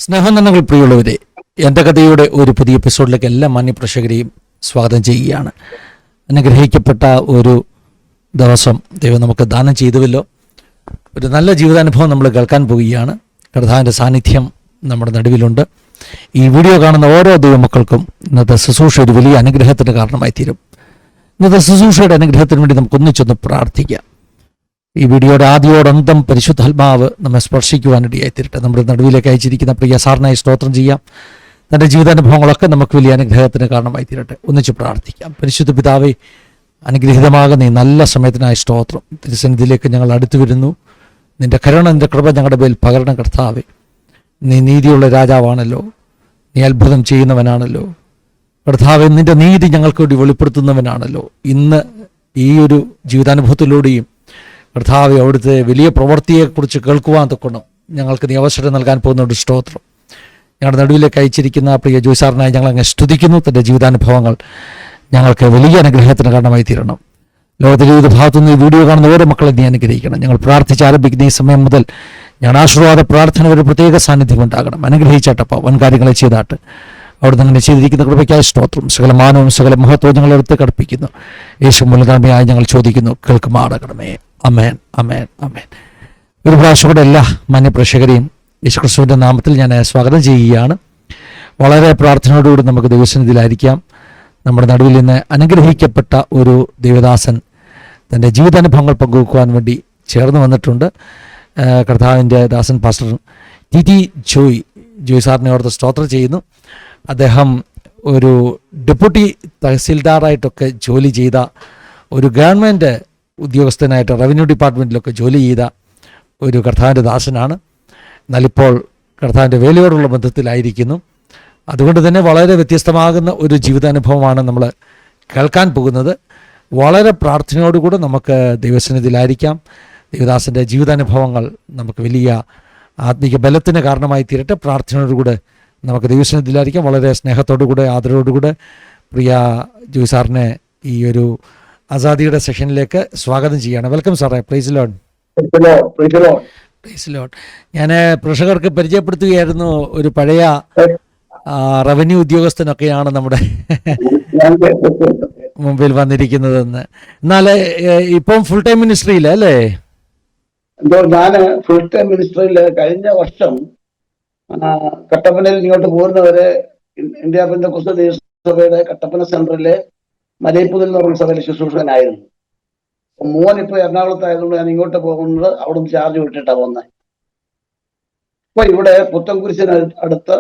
സ്നേഹനന്ദങ്ങൾ പ്രിയമുള്ളവരെ, എൻ്റെ കഥയുടെ ഒരു പുതിയ എപ്പിസോഡിലേക്ക് എല്ലാ മാന്യപ്രേക്ഷകരെയും സ്വാഗതം ചെയ്യുകയാണ്. അനുഗ്രഹിക്കപ്പെട്ട ഒരു ദിവസം ദൈവം നമുക്ക് ദാനം ചെയ്തുവല്ലോ. ഒരു നല്ല ജീവിതാനുഭവം നമ്മൾ കേൾക്കാൻ പോവുകയാണ്. കർത്താവിൻ്റെ സാന്നിധ്യം നമ്മുടെ നടുവിലുണ്ട്. ഈ വീഡിയോ കാണുന്ന ഓരോ ദൈവമക്കൾക്കും ഇന്നത്തെ ശുശ്രൂഷ ഒരു വലിയ അനുഗ്രഹത്തിന് കാരണമായി തീരും. ഇന്നത്തെ ശുശ്രൂഷയുടെ അനുഗ്രഹത്തിന് വേണ്ടി നമുക്ക് ഒന്നിച്ചൊന്ന് പ്രാർത്ഥിക്കാം. ഈ വീഡിയോയുടെ ആദ്യോടന്തം പരിശുദ്ധാത്മാവ് നമ്മെ സ്പർശിക്കുവാനിടയായി തീരട്ടെ. നമ്മുടെ നടുവിലേക്ക് അയച്ചിരിക്കുന്ന പ്രിയ സാറിനായി സ്തോത്രം ചെയ്യാം. തൻ്റെ ജീവിതാനുഭവങ്ങളൊക്കെ നമുക്ക് വലിയ അനുഗ്രഹത്തിന് കാരണമായി തീരട്ടെ. ഒന്നിച്ച് പ്രാർത്ഥിക്കാം. പരിശുദ്ധ പിതാവേ, അനുഗ്രഹീതമാകുന്ന ഈ നല്ല സമയത്തിനായി സ്തോത്രം. തിരുസന്നിധിയിലേക്ക് ഞങ്ങൾ അടുത്തു വരുന്നു. നിൻ്റെ കരുണ, നിൻ്റെ കൃപ ഞങ്ങളുടെ മേൽ പകരണം കർത്താവേ. നീ നീതിയുള്ള രാജാവാണല്ലോ, നീ അത്ഭുതം ചെയ്യുന്നവനാണല്ലോ കർത്താവേ. നിൻ്റെ നീതി ഞങ്ങൾക്ക് വേണ്ടി വെളിപ്പെടുത്തുന്നവനാണല്ലോ. ഇന്ന് ഈ ഒരു ജീവിതാനുഭവത്തിലൂടെയും കർത്താവെ, അവിടുത്തെ വലിയ പ്രവൃത്തിയെക്കുറിച്ച് കേൾക്കുവാൻ തൊക്കണം ഞങ്ങൾക്ക് നീ അവസരം നൽകാൻ പോകുന്ന ഒരു സ്തോത്രം. ഞങ്ങളുടെ നടുവിലേക്ക് അയച്ചിരിക്കുന്ന പ്രിയ ജോയ്സാറിനായി ഞങ്ങൾ അങ്ങ് സ്തുതിക്കുന്നു. തൻ്റെ ജീവിതാനുഭവങ്ങൾ ഞങ്ങൾക്ക് വലിയ അനുഗ്രഹത്തിന് കാരണമായി തീരണം. ലോകത്തിലെ ഏത് ഭാഗത്തുനിന്ന് ഈ വീഡിയോ കാണുന്ന ഓരോ മക്കളെ നീ അനുഗ്രഹിക്കണം. ഞങ്ങൾ പ്രാർത്ഥിച്ച് ആരംഭിക്കുന്ന ഈ സമയം മുതൽ ഞങ്ങളുടെ ആശീർവാദ പ്രാർത്ഥന ഒരു പ്രത്യേക സാന്നിധ്യം ഉണ്ടാകണം. അനുഗ്രഹിച്ചാട്ടപ്പ വൻകാര്യങ്ങളെ ചെയ്താട്ട് അവിടുന്ന് അങ്ങനെ ചെയ്തിരിക്കുന്ന കൃപയ്ക്കായ സ്തോത്രം. സകല മാനവും സകല മഹത്വവും ഞങ്ങൾ എടുത്ത് കടപ്പിക്കുന്നു. യേശു മൂലനാമയായി ഞങ്ങൾ ചോദിക്കുന്നു, കേൾക്കുമാറാകണമേ. അമേൻ, അമേൻ, അമേൻ. ഒരു പ്രാവശ്യം കൂടെ എല്ലാ മാന്യപ്രേക്ഷകരെയും യേശുക്രിസ്തുവിൻ്റെ നാമത്തിൽ ഞാൻ സ്വാഗതം ചെയ്യുകയാണ്. വളരെ പ്രാർത്ഥനയോടുകൂടി നമുക്ക് ദൈവസന്നിധിയിലായിരിക്കാം. നമ്മുടെ നടുവിൽ നിന്ന് അനുഗ്രഹിക്കപ്പെട്ട ഒരു ദൈവദാസൻ തൻ്റെ ജീവിതാനുഭവങ്ങൾ പങ്കുവെക്കുവാൻ വേണ്ടി ചേർന്ന് വന്നിട്ടുണ്ട്. കർത്താവിൻ്റെ ദാസൻ പാസ്റ്റർ ടി ജോയ് സാറിനെ ഓർത്ത് സ്തോത്രം ചെയ്യുന്നു. അദ്ദേഹം ഒരു ഡെപ്യൂട്ടി തഹസീൽദാറായിട്ടൊക്കെ ജോലി ചെയ്ത ഒരു ഗവൺമെൻറ് ഉദ്യോഗസ്ഥനായിട്ട് റവന്യൂ ഡിപ്പാർട്ട്മെൻറ്റിലൊക്കെ ജോലി ചെയ്ത ഒരു കർത്താവിൻ്റെ ദാസനാണ്. എന്നാലിപ്പോൾ കർത്താവിൻ്റെ വേലയോടുള്ള ബന്ധത്തിലായിരിക്കുന്നു. അതുകൊണ്ട് തന്നെ വളരെ വ്യത്യസ്തമാകുന്ന ഒരു ജീവിതാനുഭവമാണ് നമ്മൾ കേൾക്കാൻ പോകുന്നത്. വളരെ പ്രാർത്ഥനയോടുകൂടെ നമുക്ക് ദൈവസന്നിധിയിലായിരിക്കാം. ദൈവദാസൻ്റെ ജീവിതാനുഭവങ്ങൾ നമുക്ക് വലിയ ആത്മീക ബലത്തിന് കാരണമായി തീരട്ടെ. പ്രാർത്ഥനയോടുകൂടെ നമുക്ക് ദൈവസന്നിധിയിലായിരിക്കാം. വളരെ സ്നേഹത്തോടുകൂടെ ആദരവോടുകൂടെ പ്രിയ ജോയ് സാറിനെ ഈ ഒരു ആസാദിയുടെ സെഷനിലേക്ക് സ്വാഗതം ചെയ്യാണ്. വെൽക്കം സാറേ. Praise lord. Praise lord. ഞാൻ പ്രേക്ഷകർക്ക് പരിചയപ്പെടുത്തുകയായിരുന്നു, ഒരു പഴയ റവന്യൂ ഉദ്യോഗസ്ഥനൊക്കെയാണ് നമ്മുടെ മുമ്പിൽ വന്നിരിക്കുന്നതെന്ന്. എന്നാൽ ഇപ്പം ഫുൾ ടൈം മിനിസ്ട്രിയില്ല അല്ലേ? ഞാൻ ഫുൾ ടൈം മിനിസ്ട്രിയിൽ കഴിഞ്ഞ വർഷം കട്ടപ്പനയിൽ ഇങ്ങോട്ട് പോകുന്നവരെ ഇന്ത്യ പെന്തക്കോസ്ത് സഭയുടെ കട്ടപ്പന സെന്ററിലെ മലയപ്പുതിൽ എന്ന് പറഞ്ഞ സഭയിലെ ശുശ്രൂഷകനായിരുന്നു. മോൻ ഇപ്പൊ എറണാകുളത്തായതുകൊണ്ട് ഞാൻ ഇങ്ങോട്ട് പോകുന്നത് അവിടെ നിന്ന് ചാർജ് വിട്ടിട്ടാണ് പോകുന്നത്. ഇപ്പൊ ഇവിടെ പുത്തൻകുരിശിന് അടുത്ത്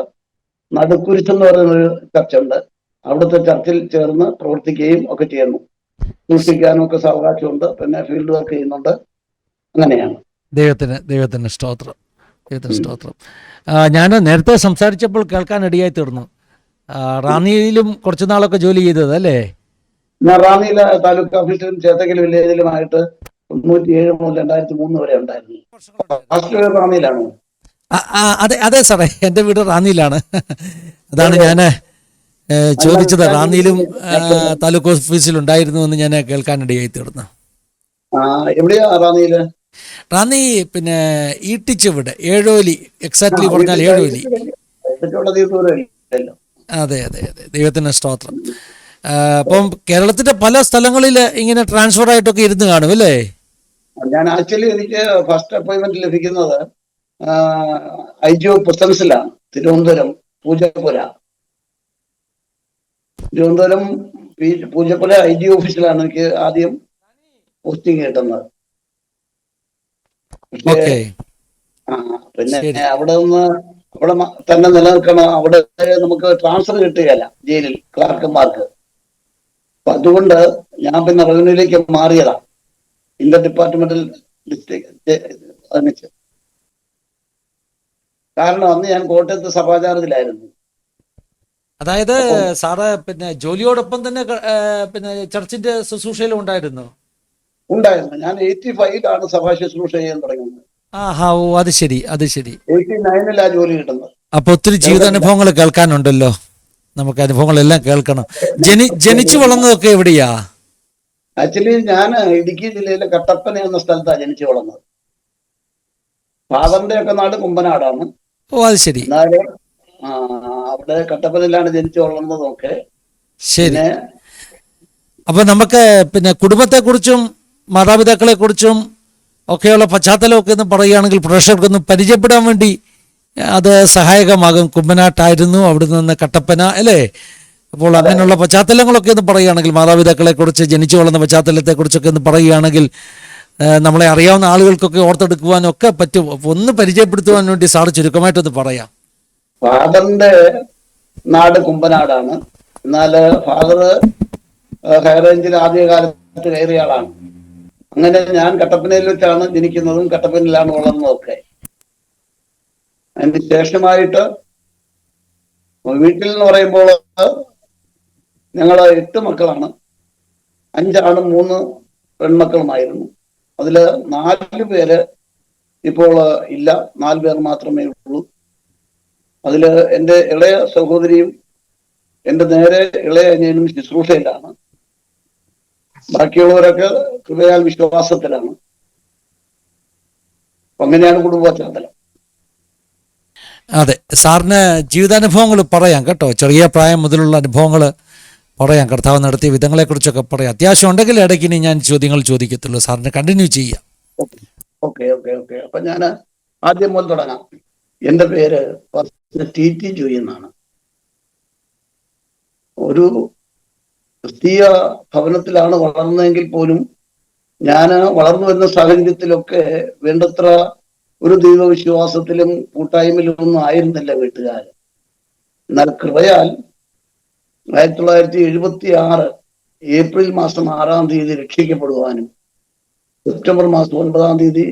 നടുക്കുരിശ് എന്ന് പറയുന്നൊരു ചർച്ചുണ്ട്. അവിടുത്തെ ചർച്ചിൽ ചേർന്ന് പ്രവർത്തിക്കുകയും ഒക്കെ ചെയ്യുന്നു. സൂക്ഷിക്കാനും ഒക്കെ അവകാശമുണ്ട്. പിന്നെ ഫീൽഡ് വർക്ക് ചെയ്യുന്നുണ്ട്. അങ്ങനെയാണ്. ദൈവത്തിന് സ്തോത്രം. ദൈവത്തിന് സ്തോത്രം. ഞാൻ നേരത്തെ സംസാരിച്ചപ്പോൾ കേൾക്കാൻ ഇടയായി തീർന്നു, റാന്നിയിലും കുറച്ചു നാളൊക്കെ ജോലി ചെയ്തത് അല്ലേ? ഞാൻ റാന്നിയിലെ താലൂക്ക് ഓഫീസിലും ചേത്തക്കൽ വില്ലേജിലുമായിട്ട് 97 മുതൽ 2003 വരെ ഉണ്ടായിരുന്നു. ഫസ്റ്റ് റാന്നിയിലാണ്. അതെ സാറേ, എൻ്റെ വീട് റാന്നിയിലാണ്. അതാണ് ഞാൻ ചോദിച്ചത്. റാന്നിയിലും താലൂക്ക് ഓഫീസിലുണ്ടായിരുന്നു എന്ന് ഞാൻ കേൾക്കാനിടയായി തീർന്നു. എവിടെയാ റാന്നിയില്? റാന്നി പിന്നെ ഈട്ടിച്ചുവിടെ, ഏഴോലി, എക്സാക്ട്ലി പറഞ്ഞാൽ ഏഴോലി. അതെ അതെ അതെ. ദൈവത്തിന് സ്തോത്രം. അപ്പം കേരളത്തിന്റെ പല സ്ഥലങ്ങളിൽ ഇങ്ങനെ ട്രാൻസ്ഫർ ആയിട്ടൊക്കെ ഇരുന്ന് കാണും അല്ലേ? ഞാൻ ആക്ച്വലി എനിക്ക് ഫസ്റ്റ് അപ്പോയിന്റ്മെന്റ് ലഭിക്കുന്നത് IGO പ്രസൻസിലാണ്. തിരുവനന്തപുരം പൂജപ്പുര IGO ഓഫീസിലാണ് എനിക്ക് ആദ്യം പോസ്റ്റിംഗ് കിട്ടുന്നത്. പിന്നെ അവിടെ തന്നെ നിലനിൽക്കണം. അവിടെ നമുക്ക് ട്രാൻസ്ഫർ കിട്ടുകയല്ല ജയിലിൽ ക്ലാർക്കന്മാർക്ക്. അപ്പൊ അതുകൊണ്ട് ഞാൻ പിന്നെ റവന്യൂയിലേക്ക് മാറിയതാ, ഇന്റർ ഡിപ്പാർട്ട്മെന്റൽ ഡിസ്ട്രിക്ട്. കാരണം അന്ന് ഞാൻ കോട്ടയത്ത് സഭാചാരത്തിലായിരുന്നു. അതായത് സാറ് പിന്നെ ജോലിയോടൊപ്പം തന്നെ പിന്നെ ചർച്ചിന്റെ ശുശ്രൂഷയിലും ഉണ്ടായിരുന്നു. ഞാൻ 85-ലാണ് സഭാ ശുശ്രൂഷ ചെയ്യാൻ തുടങ്ങുന്നത്. അത് ശരി. 89-ലാണ് ജോലി കിട്ടുന്നത്. അപ്പൊ ഒത്തിരി ജീവിതാനുഭവങ്ങൾ കേൾക്കാനുണ്ടല്ലോ. നമുക്ക് അനുഭവങ്ങളെല്ലാം കേൾക്കണം. ജനിച്ചു വളർന്നതൊക്കെ എവിടെയാ? ആക്ച്വലി ഞാൻ ഇടുക്കി ജില്ലയിലെ കട്ടപ്പന എന്ന സ്ഥലത്താണ് ജനിച്ചു വളർന്നത്. ഫാദറിന്റെ ഒക്കെ നാട് കുമ്പനാടാണ്. ഓ അത് ശരി. എന്നാലും ആ, അവിടെ കട്ടപ്പനയിലാണ് ജനിച്ചു വളർന്നതൊക്കെ. ശരി. പിന്നെ അപ്പൊ നമുക്ക് പിന്നെ കുടുംബത്തെക്കുറിച്ചും മാതാപിതാക്കളെക്കുറിച്ചും ഒക്കെയുള്ള പശ്ചാത്തലമൊക്കെ ഒന്ന് പറയുകയാണെങ്കിൽ പ്രേക്ഷകർക്കൊന്ന് പരിചയപ്പെടാൻ വേണ്ടി അത് സഹായകമാകും. കുമ്പനാട്ടായിരുന്നു, അവിടെ നിന്ന് കട്ടപ്പന, അല്ലേ? അപ്പോൾ അതെ, അങ്ങനെയുള്ള പശ്ചാത്തലങ്ങളൊക്കെ ഒന്ന് പറയുകയാണെങ്കിൽ, മാതാപിതാക്കളെക്കുറിച്ച്, ജനിച്ചു വളർന്ന പശ്ചാത്തലത്തെക്കുറിച്ചൊക്കെ ഒന്ന് പറയുകയാണെങ്കിൽ നമ്മളെ അറിയാവുന്ന ആളുകൾക്കൊക്കെ ഓർത്തെടുക്കുവാനും ഒക്കെ പറ്റും. അപ്പോൾ ഒന്ന് പരിചയപ്പെടുത്തുവാൻ വേണ്ടി സാറ് ചുരുക്കമായിട്ടൊന്ന് പറയാം. ഫാദറിന്റെ നാട് കുമ്പനാടാണ്. എന്നാല് ഫാദർ ഹൈറേഞ്ചിൽ ആദ്യകാലത്ത് കയറിയ ആളാണ്. അങ്ങനെ ഞാൻ കട്ടപ്പനയിൽ വെച്ചാണ് ജനിക്കുന്നതും കട്ടപ്പനയിലാണ് വളർന്നതൊക്കെ. അതിന് ശേഷമായിട്ട് വീട്ടിൽ എന്ന് പറയുമ്പോൾ ഞങ്ങൾ 8 മക്കളാണ്. 5 ആണും 3 പെൺമക്കളുമായിരുന്നു. അതില് 4 പേര് ഇപ്പോൾ ഇല്ല, 4 പേർ മാത്രമേ ഉള്ളൂ. അതില് എൻ്റെ ഇളയ സഹോദരിയും എൻ്റെ നേരെ ഇളയ അനിയനും ശുശ്രൂഷയിലാണ്. ബാക്കിയുള്ളവരൊക്കെ കൃപയാൽ വിശ്വാസത്തിലാണ്. അങ്ങനെയാണ് കുടുംബ പശ്ചാത്തലം. അതെ, സാറിന് ജീവിതാനുഭവങ്ങൾ പറയാം കേട്ടോ. ചെറിയ പ്രായം മുതലുള്ള അനുഭവങ്ങൾ പറയാം. കർത്താവ് നടത്തിയ വിധങ്ങളെക്കുറിച്ചൊക്കെ പറയാം. അത്യാവശ്യം ഉണ്ടെങ്കിൽ ഇടയ്ക്ക് ഇനി ഞാൻ ചോദ്യങ്ങൾ ചോദിക്കത്തുള്ളൂ. സാറിന് കണ്ടിന്യൂ ചെയ്യാം. ഓക്കെ ഓക്കെ ഓക്കെ അപ്പൊ ഞാൻ ആദ്യം മുതൽ തുടങ്ങാം. എൻ്റെ പേര് TT ജോയി എന്നാണ്. ഒരു ക്രിസ്തീയ ഭവനത്തിലാണ് വളർന്നതെങ്കിൽ പോലും ഞാൻ വളർന്നു വരുന്ന സാഹചര്യത്തിലൊക്കെ വേണ്ടത്ര ഒരു ദൈവവിശ്വാസത്തിലും കൂട്ടായ്മയിലും ഒന്നും ആയിരുന്നില്ല വീട്ടുകാർ. എന്നാൽ കൃപയാൽ 1976 ഏപ്രിൽ മാസം 6-ാം തീയതി രക്ഷിക്കപ്പെടുവാനും സെപ്റ്റംബർ മാസം 9-ാം തീയതി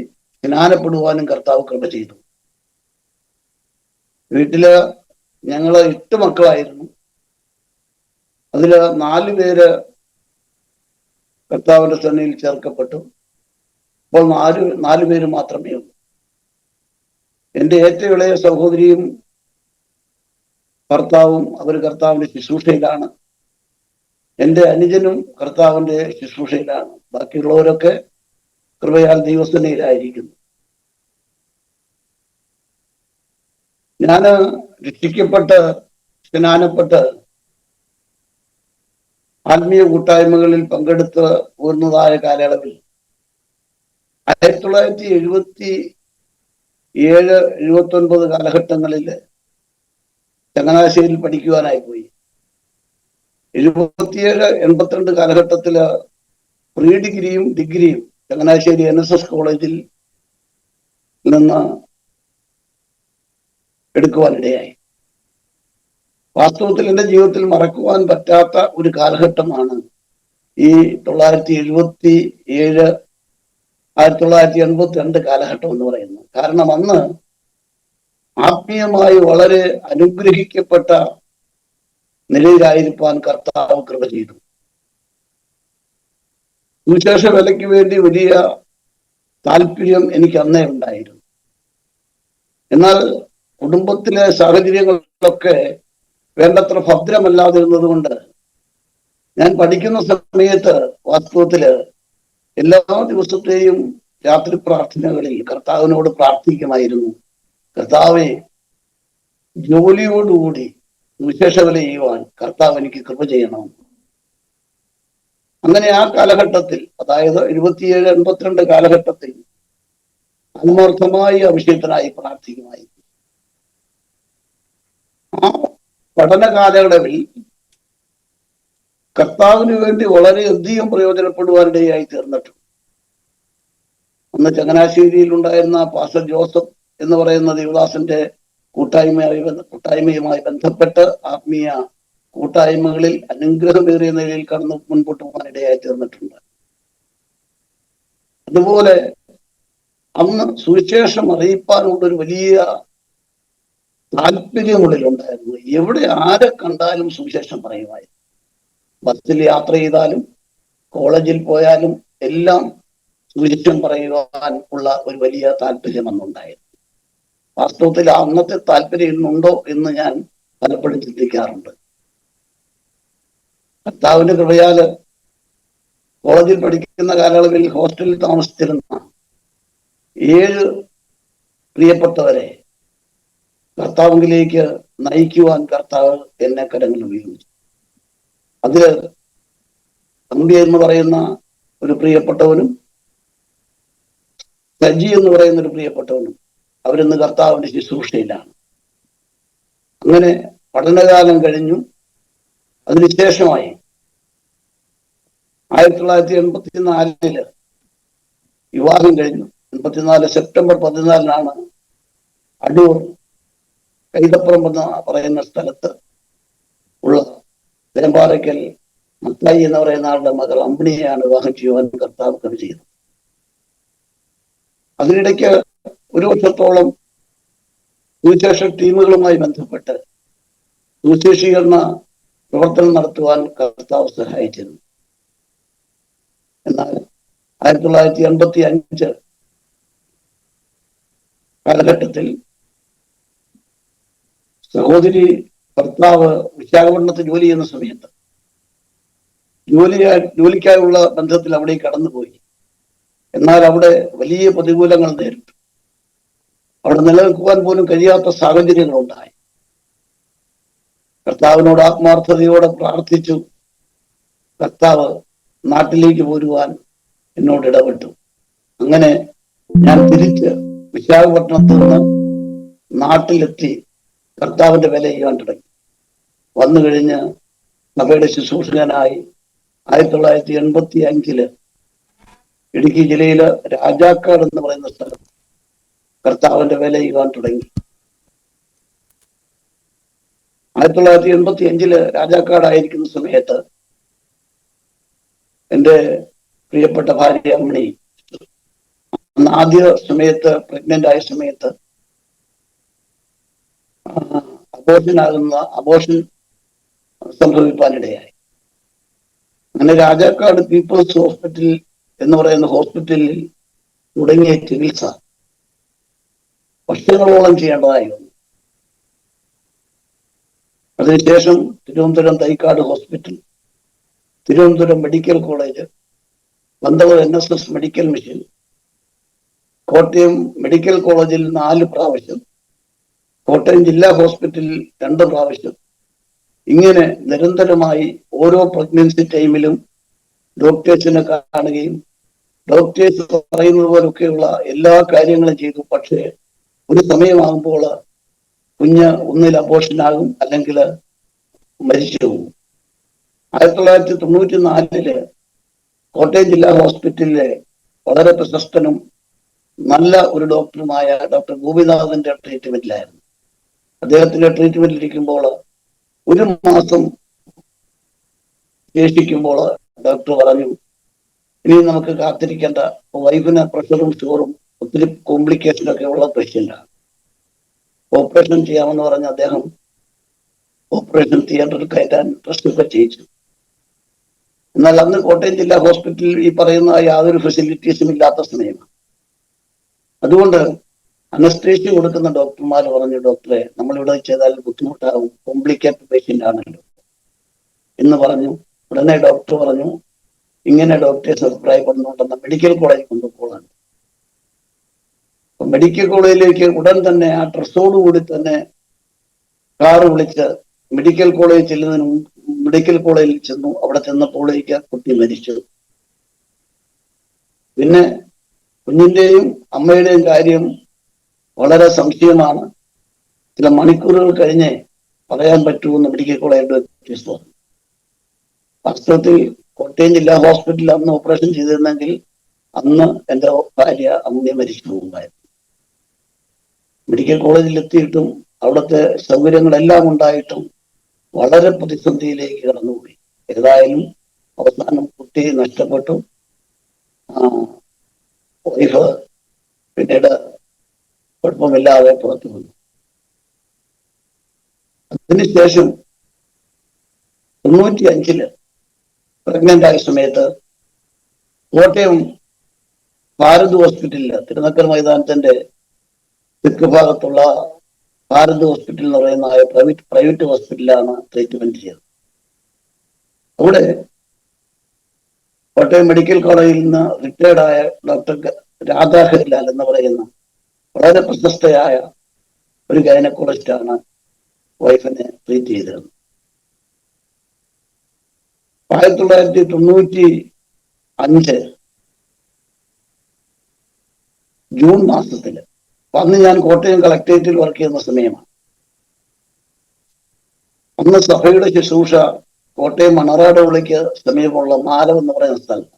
സ്നാനപ്പെടുവാനും കർത്താവ് കൃപ ചെയ്തു. വീട്ടില് ഞങ്ങള് 8 മക്കളായിരുന്നു. അതില് 4 പേര് കർത്താവിന്റെ സന്നിധിയിൽ ചേർക്കപ്പെട്ടു. അപ്പോൾ 4 പേര് മാത്രമേ ഉള്ളൂ. എൻ്റെ ഏറ്റവും ഇളയ സഹോദരിയും ഭർത്താവും അവർ കർത്താവിന്റെ ശുശ്രൂഷയിലാണ്. എൻ്റെ അനുജനും കർത്താവിന്റെ ശുശ്രൂഷയിലാണ്. ബാക്കിയുള്ളവരൊക്കെ കൃപയാൽ ദൈവസന്നിധിയിലായിരിക്കുന്നു. ഞാന് രക്ഷിക്കപ്പെട്ട് സ്നാനപ്പെട്ട് ആത്മീയ കൂട്ടായ്മകളിൽ പങ്കെടുത്ത് പോരുന്നതായ കാലയളവിൽ 1977-79 കാലഘട്ടങ്ങളിൽ ചങ്ങനാശ്ശേരിയിൽ പഠിക്കുവാനായി പോയി. 77-82 കാലഘട്ടത്തില് പ്രീ ഡിഗ്രിയും ഡിഗ്രിയും ചങ്ങനാശ്ശേരി NSS കോളേജിൽ നിന്ന് എടുക്കുവാനിടയായി. വാസ്തവത്തിൽ എൻ്റെ ജീവിതത്തിൽ മറക്കുവാൻ പറ്റാത്ത ഒരു കാലഘട്ടമാണ് ഈ 1977 1982 കാലഘട്ടം എന്ന് പറയുന്നത്. കാരണം അന്ന് ആത്മീയമായി വളരെ അനുഗ്രഹിക്കപ്പെട്ട നിലയിലായിരിക്കാൻ കർത്താവ് കൃപ ചെയ്തു. സുവിശേഷ വിലയ്ക്ക് വേണ്ടി വലിയ താല്പര്യം എനിക്ക് അന്നേ ഉണ്ടായിരുന്നു. എന്നാൽ കുടുംബത്തിലെ സാഹചര്യങ്ങളൊക്കെ വേണ്ടത്ര ഭദ്രമല്ലാതിരുന്നത് കൊണ്ട് ഞാൻ പഠിക്കുന്ന സമയത്ത് വാസ്തവത്തില് എല്ലാ ദിവസത്തെയും രാത്രി പ്രാർത്ഥനകളിൽ കർത്താവിനോട് പ്രാർത്ഥിക്കുമായിരുന്നു, കർത്താവെ, ജോലിയോടുകൂടി സുവിശേഷ വില ചെയ്യുവാൻ കർത്താവ് എനിക്ക് കൃപ ചെയ്യണം. അങ്ങനെ ആ കാലഘട്ടത്തിൽ, അതായത് 77-82 കാലഘട്ടത്തിൽ ആത്മാർത്ഥമായി അഭിഷേകത്തിനായി പ്രാർത്ഥിക്കുമായിരുന്നു. ആ പഠന കാലയളവിൽ കർത്താവിന് വേണ്ടി വളരെയധികം പ്രയോജനപ്പെടുവാനിടയായി തീർന്നിട്ടുണ്ട്. അന്ന് ചങ്ങനാശ്ശേരിയിൽ ഉണ്ടായിരുന്ന പാസ്റ്റർ ജോസഫ് എന്ന് പറയുന്ന ദേവദാസന്റെ കൂട്ടായ്മയുമായി ബന്ധപ്പെട്ട് ആത്മീയ കൂട്ടായ്മകളിൽ അനുഗ്രഹമേറിയ നിലയിൽ കടന്ന് മുൻപോട്ട് പോകാനിടയായി തീർന്നിട്ടുണ്ട്. അതുപോലെ അന്ന് സുവിശേഷം അറിയിപ്പാനുള്ളൊരു വലിയ താല്പര്യമുള്ളിലുണ്ടായിരുന്നു. എവിടെ ആരെ കണ്ടാലും സുവിശേഷം പറയുമായിരുന്നു. ബസ്സിൽ യാത്ര ചെയ്താലും കോളേജിൽ പോയാലും എല്ലാം സുവിശേഷം പറയുവാൻ ഉള്ള ഒരു വലിയ താല്പര്യം അന്നുണ്ടായിരുന്നു. വാസ്തവത്തിൽ അന്നത്തെ താല്പര്യം ഇന്നുണ്ടോ എന്ന് ഞാൻ പലപ്പോഴും ചിന്തിക്കാറുണ്ട്. കർത്താവിന്റെ കൃപയാല് കോളേജിൽ പഠിക്കുന്ന കാലയളവിൽ ഹോസ്റ്റലിൽ താമസിച്ചിരുന്ന 7 പ്രിയപ്പെട്ടവരെ കർത്താവിലേക്ക് നയിക്കുവാൻ കർത്താവ് എന്നെ കരങ്ങൾ ഉപയോഗിച്ചു. അതില് തമ്പി എന്ന് പറയുന്ന ഒരു പ്രിയപ്പെട്ടവനും സജി എന്ന് പറയുന്ന ഒരു പ്രിയപ്പെട്ടവനും അവരിന്ന് കർത്താവിന്റെ ശുശ്രൂഷയിലാണ്. അങ്ങനെ പഠനകാലം കഴിഞ്ഞു. അതിനുശേഷമായി 1984 വിവാഹം കഴിഞ്ഞു. 84 സെപ്റ്റംബർ 14 അടൂർ കൈതപ്പുറം എന്ന പറയുന്ന സ്ഥലത്ത് ഉള്ള തേമ്പാറയ്ക്കൽ മത്തായി എന്ന് പറയുന്ന ആളുടെ മകൾ അമ്പിണിയെയാണ് വിവാഹം ചെയ്യുവാൻ കർത്താവ് കൃപ ചെയ്തത്. അതിനിടയ്ക്ക് ഒരു വർഷത്തോളം സുവിശേഷ ടീമുകളുമായി ബന്ധപ്പെട്ട് സുവിശേഷീകരണ പ്രവർത്തനം നടത്തുവാൻ കർത്താവ് സഹായിച്ചിരുന്നു. എന്നാൽ 1985 കാലഘട്ടത്തിൽ സഹോദരി ഭർത്താവ് വിശാഖപട്ടണത്ത് ജോലി ചെയ്യുന്ന സമയത്ത് ജോലിക്കായുള്ള ബന്ധത്തിൽ അവിടെ കടന്നുപോയി. എന്നാൽ അവിടെ വലിയ പ്രതികൂലങ്ങൾ നേരിട്ടു. അവിടെ നിലനിൽക്കുവാൻ പോലും കഴിയാത്ത സാഹചര്യങ്ങളുണ്ടായി. കർത്താവിനോട് ആത്മാർത്ഥതയോടെ പ്രാർത്ഥിച്ചു. കർത്താവ് നാട്ടിലേക്ക് പോരുവാൻ എന്നോട് ഇടപെട്ടു. അങ്ങനെ ഞാൻ തിരിച്ച് വിശാഖപട്ടണത്ത് നിന്ന് നാട്ടിലെത്തി കർത്താവിന്റെ വില ചെയ്യാൻ തുടങ്ങി. വന്നു കഴിഞ്ഞ് സഭയുടെ ശുശ്രൂഷകനായി 1985 ഇടുക്കി ജില്ലയില് രാജാക്കാട് എന്ന് പറയുന്ന സ്ഥലം കർത്താവിന്റെ വില ചെയ്യുവാൻ തുടങ്ങി. 1985 രാജാക്കാടായിരിക്കുന്ന സമയത്ത് എൻ്റെ പ്രിയപ്പെട്ട ഭാര്യ അമ്മിണി ആദ്യ സമയത്ത് പ്രഗ്നന്റ് ആയ സമയത്ത് അബോഷൻ സംഭവിക്കാനിടയായി. അങ്ങനെ രാജാക്കാട് പീപ്പിൾസ് ഹോസ്പിറ്റൽ എന്ന് പറയുന്ന ഹോസ്പിറ്റലിൽ തുടങ്ങിയ ചികിത്സ വർഷങ്ങളോളം ചെയ്യേണ്ടതായി വന്നു. അതിനുശേഷം Thiruvananthapuram Thycaud hospital, Thiruvananthapuram medical college, Panthalur NSS medical mission, Kottayam medical കോളേജിൽ 4 പ്രാവശ്യം, കോട്ടയം ജില്ലാ ഹോസ്പിറ്റലിൽ 2 പ്രാവശ്യം. ഇങ്ങനെ നിരന്തരമായി ഓരോ പ്രഗ്നൻസി ടൈമിലും ഡോക്ടേഴ്സിനെ കാണുകയും ഡോക്ടേഴ്സ് പറയുന്നത് പോലൊക്കെയുള്ള എല്ലാ കാര്യങ്ങളും ചെയ്തു. പക്ഷേ ഒരു സമയമാകുമ്പോൾ കുഞ്ഞ് ഒന്നിൽ അബോർഷനാകും, അല്ലെങ്കിൽ മരിച്ചു പോകും. 1994 കോട്ടയം ജില്ലാ ഹോസ്പിറ്റലിലെ വളരെ പ്രശസ്തനും നല്ല ഒരു ഡോക്ടറുമായ ഡോക്ടർ ഗോപിനാഥന്റെ ട്രീറ്റ്മെന്റിലായിരുന്നു. അദ്ദേഹത്തിന്റെ ട്രീറ്റ്മെന്റിലിരിക്കുമ്പോൾ 1 മാസം ശേഷിക്കുമ്പോൾ ഡോക്ടർ പറഞ്ഞു, ഇനി നമുക്ക് കാത്തിരിക്കേണ്ട, വൈഫിന് പ്രഷറും ഷുഗറും ഒത്തിരി കോംപ്ലിക്കേഷനൊക്കെ ഉള്ള പേഷ്യൻ്റാണ്, ഓപ്പറേഷൻ ചെയ്യാമെന്ന് പറഞ്ഞ് അദ്ദേഹം ഓപ്പറേഷൻ തിയേറ്ററിൽ കയറ്റാൻ ടെസ്റ്റൊക്കെ ചെയ്യിച്ചു. എന്നാൽ അന്ന് കോട്ടയം ജില്ലാ ഹോസ്പിറ്റലിൽ ഈ പറയുന്ന യാതൊരു ഫെസിലിറ്റീസും ഇല്ലാത്ത സമയമാണ്. അതുകൊണ്ട് അനസ്തേഷ്യ കൊടുക്കുന്ന ഡോക്ടർമാർ പറഞ്ഞു, ഡോക്ടറെ നമ്മളിവിടെ ചെയ്താൽ ബുദ്ധിമുട്ടാകും, കോംപ്ലിക്കേറ്റഡ് പേഷ്യൻ്റ് ആണല്ലോ എന്ന് പറഞ്ഞു. ഉടനെ ഡോക്ടർ പറഞ്ഞു, ഇങ്ങനെ ഡോക്ടേഴ്സ് അഭിപ്രായപ്പെടുന്നുണ്ടെന്ന് മെഡിക്കൽ കോളേജിൽ കൊണ്ടുപോകാണ്. അപ്പൊ മെഡിക്കൽ കോളേജിലേക്ക് ഉടൻ തന്നെ ആ ഡ്രസ്സോടുകൂടി തന്നെ കാറ് വിളിച്ച് മെഡിക്കൽ കോളേജിൽ ചെന്നു. അവിടെ ചെന്നപ്പോഴേക്ക് കുട്ടി മരിച്ചു. പിന്നെ കുഞ്ഞിന്റെയും അമ്മയുടെയും കാര്യം വളരെ സംശയമാണ്. ചില മണിക്കൂറുകൾ കഴിഞ്ഞേ പറയാൻ പറ്റുമെന്ന് മെഡിക്കൽ കോളേജ് ഡോക്ടേഴ്സ് പറഞ്ഞു. വാസ്തവത്തിൽ കോട്ടയം ജില്ലാ ഹോസ്പിറ്റലിൽ അന്ന് ഓപ്പറേഷൻ ചെയ്തിരുന്നെങ്കിൽ അന്ന് എൻ്റെ ഭാര്യ അമ്മയെ മരിച്ചു പോകുമായിരുന്നു. മെഡിക്കൽ കോളേജിൽ എത്തിയിട്ടും അവിടുത്തെ സൗകര്യങ്ങളെല്ലാം ഉണ്ടായിട്ടും വളരെ പ്രതിസന്ധിയിലേക്ക് കടന്നുപോയി. ഏതായാലും അവസാനം കുട്ടി നഷ്ടപ്പെട്ടു. വൈഫ് പിന്നീട് കുഴപ്പമില്ലാതെ പുറത്തു വന്നു. അതിനുശേഷം 95 പ്രഗ്നന്റ് ആയ സമയത്ത് കോട്ടയം ഭാരത് ഹോസ്പിറ്റലില്, തിരുനക്കര മൈതാനത്തിന്റെ തെക്ക് ഭാഗത്തുള്ള ഭാരത് ഹോസ്പിറ്റൽ എന്ന് പറയുന്ന പ്രൈവറ്റ് ഹോസ്പിറ്റലിലാണ് ട്രീറ്റ്മെന്റ് ചെയ്തത്. അവിടെ കോട്ടയം മെഡിക്കൽ കോളേജിൽ നിന്ന് റിട്ടയർഡായ ഡോക്ടർ രാധാഹരിലാൽ എന്ന് പറയുന്ന വളരെ പ്രശസ്തയായ ഒരു ഗൈനക്കോളജിസ്റ്റാണ് വൈഫിനെ ട്രീറ്റ് ചെയ്തിരുന്നു. 1995 ജൂൺ മാസത്തില്, അന്ന് ഞാൻ കോട്ടയം കളക്ടറേറ്റിൽ വർക്ക് ചെയ്യുന്ന സമയമാണ്. അന്ന് സഭയുടെ ശുശ്രൂഷ കോട്ടയം മണറാട് വിളിക്ക് സമീപമുള്ള മാലം എന്ന് പറയുന്ന സ്ഥലം.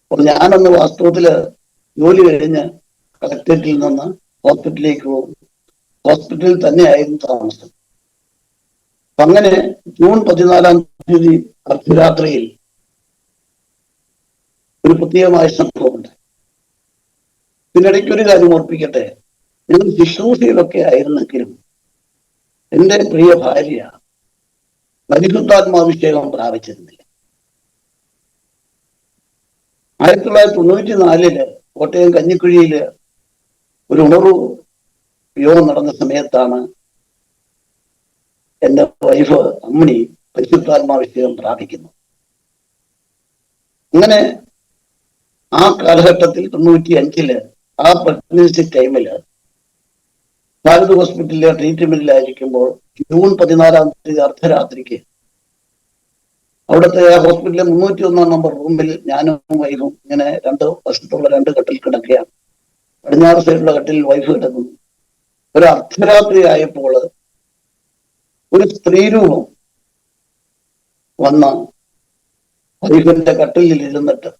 അപ്പോൾ ഞാനന്ന് വാസ്തവത്തില് ജോലി കഴിഞ്ഞ് കളക്ടറേറ്റിൽ നിന്ന് ഹോസ്പിറ്റലിലേക്ക് പോകും. ഹോസ്പിറ്റലിൽ തന്നെയായിരുന്നു താമസം. അങ്ങനെ ജൂൺ 14 അർദ്ധരാത്രിയിൽ ഒരു പ്രത്യേകമായ സംഭവമുണ്ട്. ഇതിനിടയ്ക്ക് ഒരു കാര്യം ഓർപ്പിക്കട്ടെ. ഞങ്ങൾ ശുശ്രൂഷയിലൊക്കെ ആയിരുന്നെങ്കിലും എന്റെ പ്രിയ ഭാര്യ പരിശുദ്ധാത്മാഭിഷേകം പ്രാപിച്ചിരുന്നില്ല. 1994 കോട്ടയം കഞ്ഞിക്കുഴിയില് ഒരു ഉണർവ് യോഗം നടന്ന സമയത്താണ് എന്റെ വൈഫ് അമ്മിണി പരിശുദ്ധാത്മാഭിഷേകം പ്രാപിക്കുന്നത്. അങ്ങനെ ആ കാലഘട്ടത്തിൽ 95 ആ പ്രഗ്നൻസി ടൈമില് ഭാരത് ഹോസ്പിറ്റലിലെ ട്രീറ്റ്മെന്റിലായിരിക്കുമ്പോൾ ജൂൺ 14 അർദ്ധരാത്രിക്ക് അവിടുത്തെ ഹോസ്പിറ്റലിലെ 301 നമ്പർ റൂമിൽ ഞാനും വൈഫും ഇങ്ങനെ വശത്തുള്ള 2 കട്ടിൽ കിടക്കുകയാണ്. പടിഞ്ഞാറ് സൈഡിലുള്ള കട്ടിൽ വൈഫ് കിടക്കുന്നു. ഒരു അർദ്ധരാത്രി ആയപ്പോൾ ഒരു സ്ത്രീരൂപം വന്ന വൈഫിന്റെ കട്ടിലിൽ ഇരുന്നിട്ട്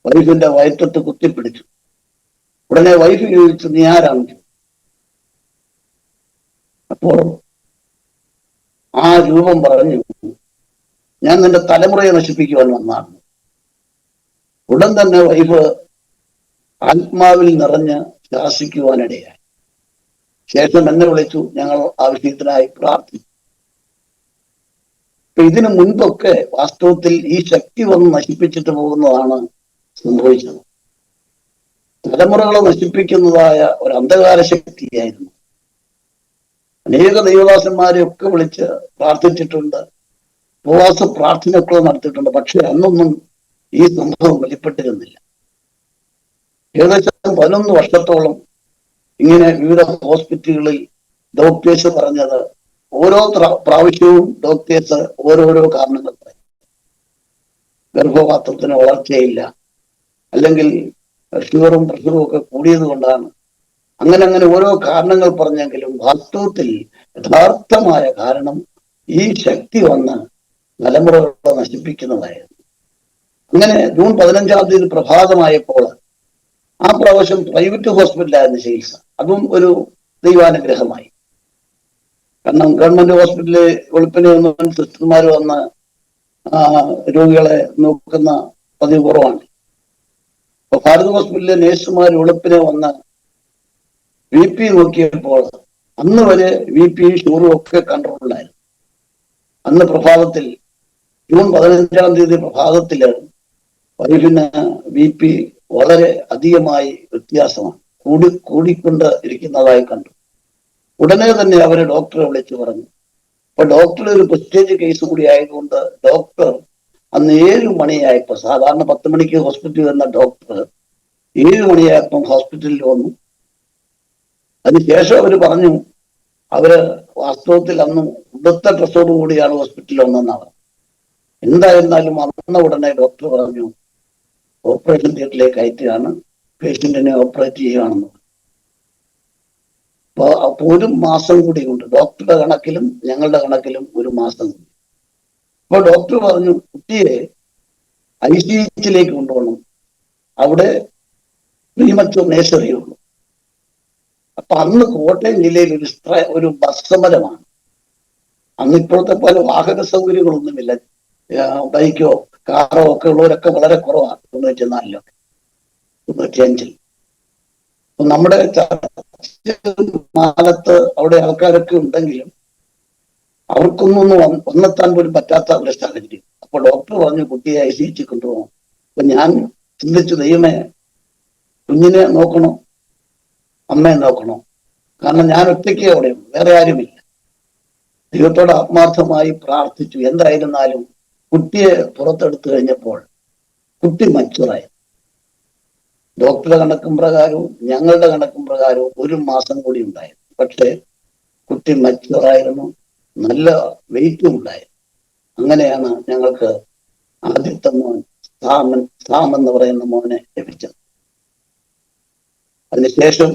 വൈഫിന്റെ വയറ്റത്ത് കുത്തിപ്പിടിച്ചു. ഉടനെ വൈഫ് ചോദിച്ചു, നീ ആരാണ്? അപ്പോൾ ആ രൂപം പറഞ്ഞു, ഞാൻ നിന്റെ തലമുറയെ നശിപ്പിക്കുവാൻ വന്നതാണ്. ഉടൻ തന്നെ വൈഫ് ആത്മാവിൽ നിറഞ്ഞ് ശാസിക്കുവാനിടയായി. ശേഷം എന്നെ വിളിച്ചു, ഞങ്ങൾ ആവശ്യത്തിനായി പ്രാർത്ഥിച്ചു. ഇതിനു മുൻപൊക്കെ വാസ്തവത്തിൽ ഈ ശക്തി വന്ന് നശിപ്പിച്ചിട്ട് പോകുന്നതാണ് സംഭവിച്ചത്. തലമുറകളെ നശിപ്പിക്കുന്നതായ ഒരു അന്ധകാര ശക്തിയായിരുന്നു. അനേക ദൈവദാസന്മാരെയൊക്കെ വിളിച്ച് പ്രാർത്ഥിച്ചിട്ടുണ്ട്, ഉപവാസ പ്രാർത്ഥനയൊക്കെ നടത്തിയിട്ടുണ്ട്. പക്ഷെ അന്നൊന്നും ഈ സംഭവം വെളിപ്പെട്ടിരുന്നില്ല. ഏകദേശം 11 വർഷത്തോളം ഇങ്ങനെ വിവിധ ഹോസ്പിറ്റലുകളിൽ ഡോക്ടേഴ്സ് പറഞ്ഞത്, ഓരോ പ്രാവശ്യവും ഡോക്ടേഴ്സ് ഓരോരോ കാരണങ്ങൾ പറയും. ഗർഭപാത്രത്തിന് വളർച്ചയില്ല, അല്ലെങ്കിൽ ഷുഗറും പ്രഷറും ഒക്കെ കൂടിയത് കൊണ്ടാണ്, അങ്ങനെ ഓരോ കാരണങ്ങൾ പറഞ്ഞെങ്കിലും വാസ്തവത്തിൽ യഥാർത്ഥമായ കാരണം ഈ ശക്തി വന്ന് തലമുറകളെ നശിപ്പിക്കുന്നതായിരുന്നു. അങ്ങനെ ജൂൺ 15 പ്രഭാതമായപ്പോൾ ആ പ്രാവശ്യം പ്രൈവറ്റ് ഹോസ്പിറ്റലായിരുന്നു ചികിത്സ. അതും ഒരു ദൈവാനുഗ്രഹമായി. കാരണം ഗവൺമെന്റ് ഹോസ്പിറ്റലിൽ വെളുപ്പിനെ ഒന്നും സിസ്റ്റർമാർ വന്ന് രോഗികളെ നോക്കുന്ന പതിവ് കുറവാണ്. അപ്പൊ ഭാരത് ഹോസ്പിറ്റലിലെ നേഴ്സുമാർ വെളുപ്പിനെ വന്ന് BP നോക്കിയപ്പോൾ അന്ന് വരെ BP ഷുഗറും ഒക്കെ കൺട്രോളിലായിരുന്നു. അന്ന് പ്രഭാതത്തിൽ ജൂൺ 15 പ്രഭാതത്തില് വൈഫിന് BP വളരെ അധികമായി വ്യത്യാസമാണ്, കൂടിക്കൊണ്ട് ഇരിക്കുന്നതായി കണ്ടു. ഉടനെ തന്നെ അവര് ഡോക്ടറെ വിളിച്ചു പറഞ്ഞു. അപ്പൊ ഡോക്ടർ ഒരു പ്രസ്റ്റേജ് കേസ് കൂടി ആയതുകൊണ്ട് ഡോക്ടർ അന്ന് 7 മണിയായപ്പോ, സാധാരണ 10 മണിക്ക് ഹോസ്പിറ്റലിൽ വന്ന ഡോക്ടർ 7 മണിയായപ്പം ഹോസ്പിറ്റലിൽ വന്നു. അതിനുശേഷം അവര് പറഞ്ഞു, അവര് വാസ്തവത്തിൽ അന്ന് ഉടുത്ത ഡ്രസ്സോട് കൂടിയാണ് ഹോസ്പിറ്റലിൽ വന്നെന്നാണ്. എന്തായിരുന്നാലും അന്ന ഉടനെ ഡോക്ടർ പറഞ്ഞു, ഓപ്പറേഷൻ തിയേറ്ററിലേക്ക് അയറ്റുകയാണ്, പേഷ്യന്റിനെ ഓപ്പറേറ്റ് ചെയ്യുകയാണെന്ന്. അപ്പൊ 1 മാസം കൂടി ഉണ്ട്, ഡോക്ടറുടെ കണക്കിലും ഞങ്ങളുടെ കണക്കിലും 1 മാസം കൂടി. അപ്പൊ ഡോക്ടർ പറഞ്ഞു, കുട്ടിയെ ICUലേക്ക് കൊണ്ടുപോകണം, അവിടെ പ്രീമച്വർ നേഴ്സറി ഉള്ളൂ. അപ്പൊ അന്ന് കോട്ടയം ജില്ലയിൽ ഒരു ബസ് സമരമാണ്. അന്ന് ഇപ്പോഴത്തെ പോലെ വാഹന സൗകര്യങ്ങളൊന്നുമില്ല. ബൈക്കോ കാറോ ഒക്കെ ഉള്ളവരൊക്കെ വളരെ കുറവാണ് 94 95. നമ്മുടെ കാലത്ത് അവിടെ ആൾക്കാരൊക്കെ ഉണ്ടെങ്കിലും അവർക്കൊന്നും വന്നെത്താൻ പോലും പറ്റാത്ത ഒരു സാഹചര്യം. അപ്പൊ ഡോക്ടർ പറഞ്ഞു, കുട്ടിയെ ICU കൊണ്ടുപോകണം. അപ്പൊ ഞാൻ ചിന്തിച്ചു, ദൈവമേ, കുഞ്ഞിനെ നോക്കണോ അമ്മയെ നോക്കണോ? കാരണം ഞാൻ ഒറ്റയ്ക്ക് അവിടെ, വേറെ ആരുമില്ല. ദൈവത്തോട് ആത്മാർത്ഥമായി പ്രാർത്ഥിച്ചു. എന്തായിരുന്നാലും കുട്ടിയെ പുറത്തെടുത്തു കഴിഞ്ഞപ്പോൾ കുട്ടി മച്ചുറായി. ഡോക്ടറുടെ കണക്കും പ്രകാരവും ഞങ്ങളുടെ കണക്കും പ്രകാരവും 1 മാസം കൂടി ഉണ്ടായിരുന്നു. പക്ഷേ കുട്ടി മച്ചുവറായിരുന്നു, നല്ല വെയിറ്റും ഉണ്ടായിരുന്നു. അങ്ങനെയാണ് ഞങ്ങൾക്ക് ആദ്യത്തെ മോൻ സാം എന്ന് പറയുന്ന മോനെ ലഭിച്ചത്. അതിനുശേഷം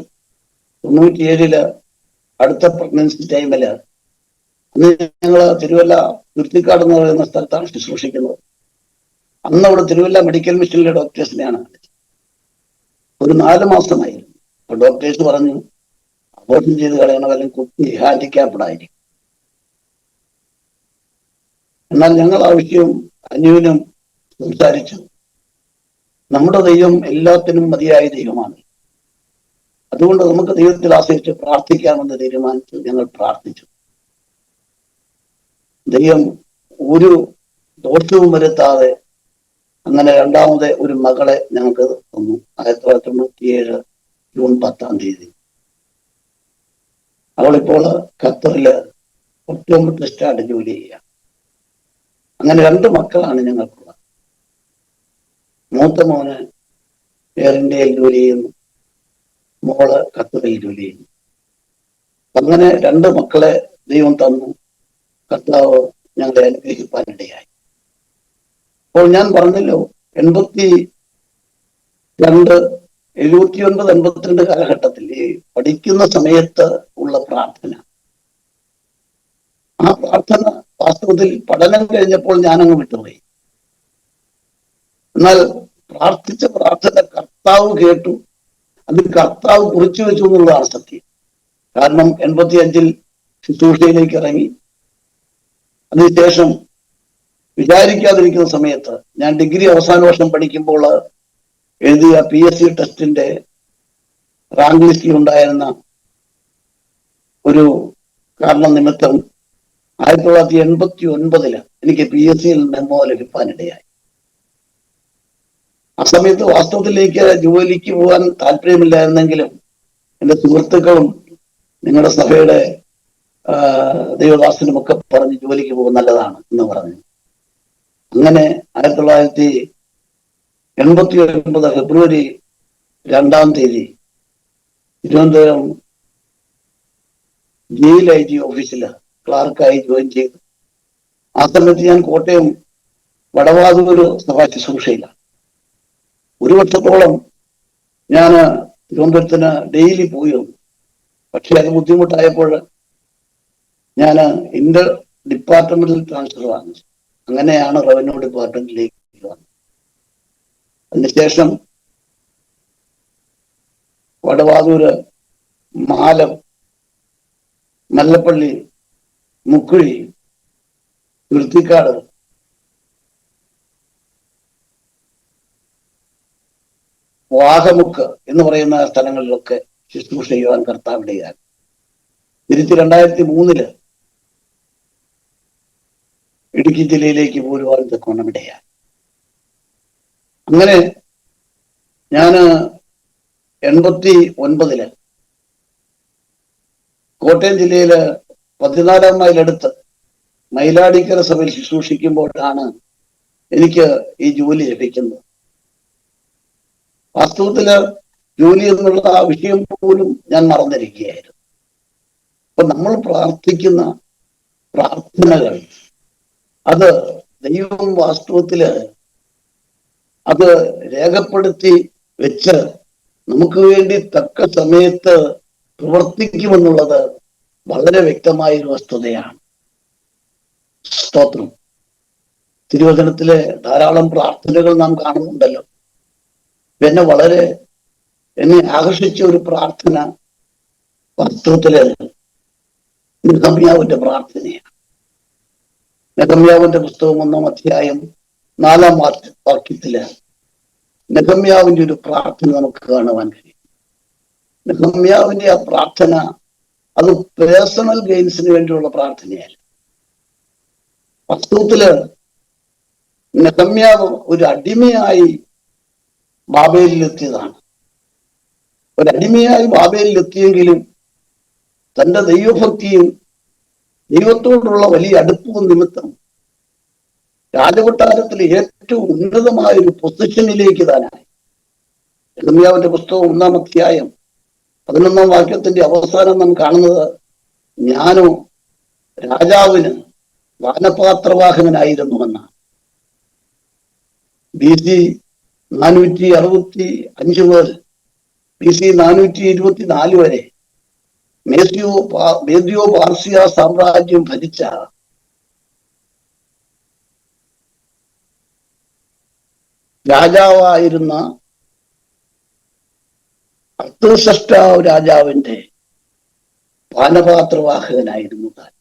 97 അടുത്ത പ്രഗ്നൻസി ടൈമില്, അന്ന് ഞങ്ങൾ തിരുവല്ല തുരുത്തിക്കാട് എന്ന് പറയുന്ന സ്ഥലത്താണ് ശുശ്രൂഷിക്കുന്നത്. അന്ന് അവിടെ തിരുവല്ല മെഡിക്കൽ മിഷനിലെ ഡോക്ടേഴ്സിനെയാണ് കാണിച്ചത്. ഒരു 4 മാസമായിരുന്നു. അപ്പൊ ഡോക്ടേഴ്സ് പറഞ്ഞു അബോർഷൻ ചെയ്ത് കളയണം, അല്ലെങ്കിൽ കുട്ടി ഹാൻഡിക്യാപ്ഡ് ആയിരിക്കും. എന്നാൽ ഞങ്ങൾ ആ വിഷയം അനുവിനും സംസാരിച്ചു. നമ്മുടെ ദൈവം എല്ലാത്തിനും മതിയായ ദൈവമാണ്. അതുകൊണ്ട് നമുക്ക് ദൈവത്തിൽ ആശ്രയിച്ച് പ്രാർത്ഥിക്കാമെന്ന് തീരുമാനിച്ചു. ഞങ്ങൾ പ്രാർത്ഥിച്ചു. ദൈവം ഒരു ദോഷവും വരുത്താതെ അങ്ങനെ രണ്ടാമത് ഒരു മകളെ ഞങ്ങൾക്ക് തന്നു. 1997 ജൂൺ 10 അവളിപ്പോൾ ഖത്തറില് ഒപ്റ്റോമെട്രിസ്റ്റായിട്ട് ജോലി ചെയ്യുക. അങ്ങനെ 2 മക്കളാണ് ഞങ്ങൾക്കുള്ളത്. മൂത്ത മോന് എയർ ഇന്ത്യയിൽ ജോലി ചെയ്യുന്നു, മോള് ഖത്തറിൽ ജോലി ചെയ്യുന്നു. അങ്ങനെ 2 മക്കളെ ദൈവം തന്നു. കർത്താവ് ഞങ്ങളെ അനുഗ്രഹിക്കാനിടയായി. അപ്പോൾ ഞാൻ പറഞ്ഞല്ലോ, 89, 79, 82 കാലഘട്ടത്തിൽ ഈ പഠിക്കുന്ന സമയത്ത് ഉള്ള പ്രാർത്ഥന, ആ പ്രാർത്ഥന വാസ്തവത്തിൽ പഠനം കഴിഞ്ഞപ്പോൾ ഞാനങ്ങ് വിട്ടുപോയി. എന്നാൽ പ്രാർത്ഥിച്ച പ്രാർത്ഥന കർത്താവ് കേട്ടു, അത് കർത്താവ് കുറിച്ചു വെച്ചു എന്നുള്ളതാണ് സത്യം. കാരണം 85 ശുശ്രൂഷയിലേക്ക് ഇറങ്ങി. അതിനുശേഷം വിചാരിക്കാതിരിക്കുന്ന സമയത്ത് ഞാൻ ഡിഗ്രി അവസാന വർഷം പഠിക്കുമ്പോൾ എഴുതിയ PSC ടെസ്റ്റിന്റെ റാങ്ക് ലിസ്റ്റിൽ ഉണ്ടായിരുന്ന ഒരു കാരണം നിമിത്തം 1989 എനിക്ക് PSCയിൽ മെമ്മോ ലഭിക്കാനിടയായി. ആ സമയത്ത് വാസ്തവത്തിലേക്ക് ജോലിക്ക് പോകാൻ താല്പര്യമില്ലായിരുന്നെങ്കിലും എൻ്റെ സുഹൃത്തുക്കളും നിങ്ങളുടെ സഭയുടെ ദൈവദാസനും ഒക്കെ പറഞ്ഞ് ജോലിക്ക് പോകുന്നത് നല്ലതാണ് എന്ന് പറഞ്ഞു. അങ്ങനെ 1989 ഫെബ്രുവരി 2 തിരുവനന്തപുരം JLIG ഓഫീസിൽ ക്ലാർക്കായി ജോയിൻ ചെയ്തു. ആ സമയത്ത് ഞാൻ കോട്ടയം വടവാതൂർ സഭാ ശുശ്രൂഷയിലാണ്. 1 വർഷത്തോളം ഞാൻ തിരുവനന്തപുരത്തിന് ഡെയിലി പോയി വന്നു. പക്ഷെ അത് ബുദ്ധിമുട്ടായപ്പോൾ ഞാൻ ഇന്റർ ഡിപ്പാർട്ട്മെന്റൽ ട്രാൻസ്ഫർ വാങ്ങിച്ചു. അങ്ങനെയാണ് റവന്യൂ ഡിപ്പാർട്ട്മെന്റിലേക്ക് വന്നത്. അതിനുശേഷം വടവാതൂര്, മാലം, മല്ലപ്പള്ളി, മുക്കുഴി, തുരുത്തിക്കാട്, വാഹമുക്ക് എന്ന് പറയുന്ന സ്ഥലങ്ങളിലൊക്കെ ശുശ്രൂഷ ചെയ്യുവാൻ കർത്താവിടെയാണ്. തിരിച്ച് 2003 ഇടുക്കി ജില്ലയിലേക്ക് പോരുവാൻ തക്കോണം ഇടയായി. അങ്ങനെ ഞാൻ 89 കോട്ടയം ജില്ലയില് 14 മൈൽ അടുത്ത് മയിലാടിക്കര സഭയിൽ ശുശ്രൂഷിക്കുമ്പോഴാണ് എനിക്ക് ഈ ജോലി ലഭിക്കുന്നത്. വാസ്തവത്തില് ജോലി എന്നുള്ള ആ വിഷയം പോലും ഞാൻ മറന്നിരിക്കുകയായിരുന്നു. അപ്പൊ നമ്മൾ പ്രാർത്ഥിക്കുന്ന പ്രാർത്ഥനകൾ, അത് ദൈവം വാസ്തവത്തില് അത് രേഖപ്പെടുത്തി വെച്ച് നമുക്ക് വേണ്ടി തക്ക സമയത്ത് പ്രവർത്തിക്കുമെന്നുള്ളത് വളരെ വ്യക്തമായ ഒരു വസ്തുതയാണ്. സ്തോത്രം. തിരുവചനത്തിലെ ധാരാളം പ്രാർത്ഥനകൾ നാം കാണുന്നുണ്ടല്ലോ. എന്നെ ആകർഷിച്ച ഒരു പ്രാർത്ഥന വാസ്തവത്തില് നെഹമ്യാവിന്റെ പ്രാർത്ഥനയാണ്. നെഹമ്യാവിന്റെ പുസ്തകം 1-ാം അധ്യായം 4-ാം വാക്യത്തില് നെഹമ്യാവിന്റെ ഒരു പ്രാർത്ഥന നമുക്ക് കാണുവാൻ കഴിയും. നെഹമ്യാവിന്റെ ആ പ്രാർത്ഥന അത് പേഴ്സണൽ ഗെയിൻസിന് വേണ്ടിയുള്ള പ്രാർത്ഥനയല്ല. വാസ്തവത്തില് നെഹമ്യാവ് ഒരു അടിമയായി ബാബേലിലെത്തിയതാണ്. ഒരടിമയായി ബാബേലിലെത്തിയെങ്കിലും തന്റെ ദൈവഭക്തിയും ദൈവത്തോടുള്ള വലിയ അടുപ്പവും നിമിത്തം രാജകൊട്ടാരത്തിലെ ഏറ്റവും ഉന്നതമായ ഒരു പൊസിഷനിലേക്ക് താനായി. യെരമ്യാവിന്റെ പുസ്തകം 1-ാം അധ്യായം 11-ാം വാക്യത്തിന്റെ അവസാനം നാം കാണുന്നത്, ഞാനോ രാജാവിന് വാനപാത്രവാഹകനായിരുന്നുവെന്ന് BC 465 മുതൽ BC 424 വരെ മേദ്യോ പാർസിയ സാമ്രാജ്യം ഭരിച്ച രാജാവായിരുന്ന അർത്തഷഷ്ടാവ് രാജാവിന്റെ പാനപാത്രവാഹകനായിരുന്നു താൻ.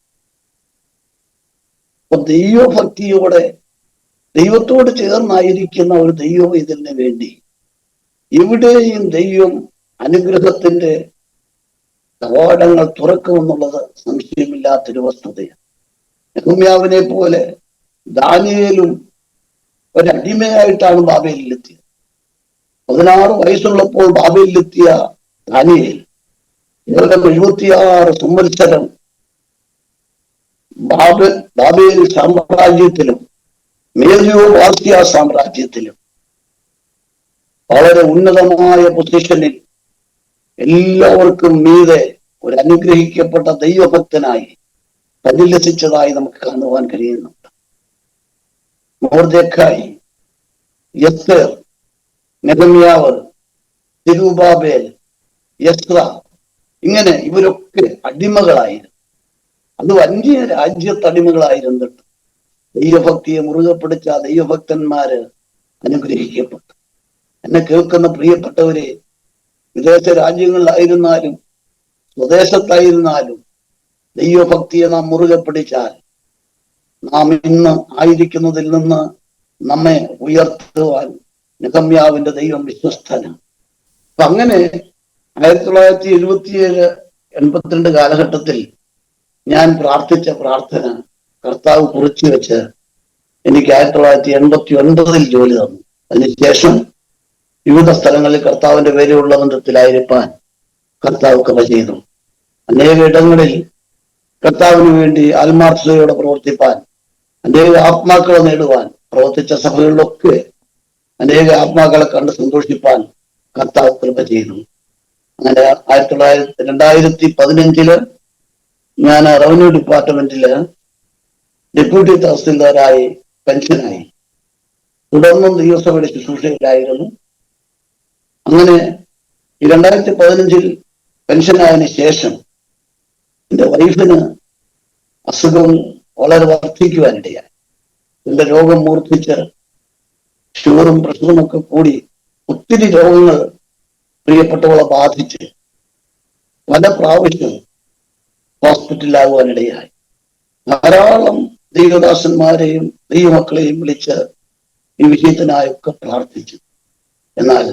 അപ്പൊ ദൈവഭക്തിയോടെ ദൈവത്തോട് ചേർന്നായിരിക്കുന്ന ഒരു ദൈവവൈതലിന് വേണ്ടി എവിടെയും ദൈവം അനുഗ്രഹത്തിന്റെ കവാടങ്ങൾ തുറക്കുമെന്നുള്ളത് സംശയമില്ലാത്തൊരു വസ്തുതയാണ്. നെഹമ്യാവിനെ പോലെ ദാനിയേലും ഒരടിമയായിട്ടാണ് ബാബേലിലെത്തിയത്. 16 വയസ്സുള്ളപ്പോൾ ബാബേലിലെത്തിയ ദാനിയേൽ കേവലം 76 സംവത്സരം ബാബേൽ സാമ്രാജ്യത്തിലും മേദ്യോ പാർസിയ സാമ്രാജ്യത്തിലും വളരെ ഉന്നതമായ പൊസിഷനിൽ എല്ലാവർക്കും മീതെ ഒരു അനുഗ്രഹിക്കപ്പെട്ട ദൈവഭക്തനായി പരിലസിച്ചതായി നമുക്ക് കാണുവാൻ കഴിയുന്നുണ്ട്. മൊർദെഖായി, എസ്തേർ, നെഹമ്യാവ്, സെരുബ്ബാബേൽ, എസ്ര, ഇങ്ങനെ ഇവരൊക്കെ അടിമകളായിരുന്നു. അത് അന്യ രാജ്യത്ത് അടിമകളായിരുന്നിട്ട് ദൈവഭക്തിയെ മുറുകെ പിടിച്ച ദൈവഭക്തന്മാര് അനുഗ്രഹിക്കപ്പെട്ടു. എന്നെ കേൾക്കുന്ന പ്രിയപ്പെട്ടവരെ, വിദേശ രാജ്യങ്ങളിലായിരുന്നാലും സ്വദേശത്തായിരുന്നാലും ദൈവഭക്തിയെ നാം മുറുകെ പിടിച്ചാൽ നാം ഇന്ന് ആയിരിക്കുന്നതിൽ നിന്ന് നമ്മെ ഉയർത്തുവാൻ നെഹമ്യാവിന്റെ ദൈവം വിശ്വസ്തനാണ്. അപ്പൊ അങ്ങനെ 1977, 82 കാലഘട്ടത്തിൽ ഞാൻ പ്രാർത്ഥിച്ച പ്രാർത്ഥന കർത്താവ് കുറിച്ചു വെച്ച് എനിക്ക് 1989 ജോലി തന്നു. അതിനുശേഷം വിവിധ സ്ഥലങ്ങളിൽ കർത്താവിന്റെ പേരുള്ള ബന്ധത്തിലായിരിക്കാൻ കർത്താവ് കൃപ ചെയ്തു. അനേക ഇടങ്ങളിൽ കർത്താവിന് വേണ്ടി ആത്മാർത്ഥതയോടെ പ്രവർത്തിപ്പാൻ, അനേക ആത്മാക്കളെ നേടുവാൻ പ്രവർത്തിച്ച സഭകളിലൊക്കെ അനേക ആത്മാക്കളെ കണ്ട് സന്തോഷിപ്പാൻ കർത്താവ് കൃപ ചെയ്തു. അങ്ങനെ 2015 ഞാൻ റവന്യൂ ഡിപ്പാർട്ട്മെന്റില് ഡെപ്യൂട്ടി തഹസിൽദാരായി പെൻഷനായി. തുടർന്നും ദൈവസഭയുടെ ശുശ്രൂഷയിലായിരുന്നു. അങ്ങനെ 2015 പെൻഷനായതിനു ശേഷം എന്റെ വൈഫിന് അസുഖം വളരെ വർദ്ധിക്കുവാനിടയായി. എന്റെ രോഗം മൂർച്ഛിച്ച് ഷുഗറും പ്രഷറും ഒക്കെ കൂടി ഒത്തിരി രോഗങ്ങൾ പ്രിയപ്പെട്ടവളെ ബാധിച്ച് പല പ്രാവശ്യം ഹോസ്പിറ്റലിലാകുവാനിടയായി. ധാരാളം ദൈവദാസന്മാരെയും ദൈവമക്കളെയും വിളിച്ച് ഈ വിഷയത്തിനായൊക്കെ പ്രാർത്ഥിച്ചു. എന്നാൽ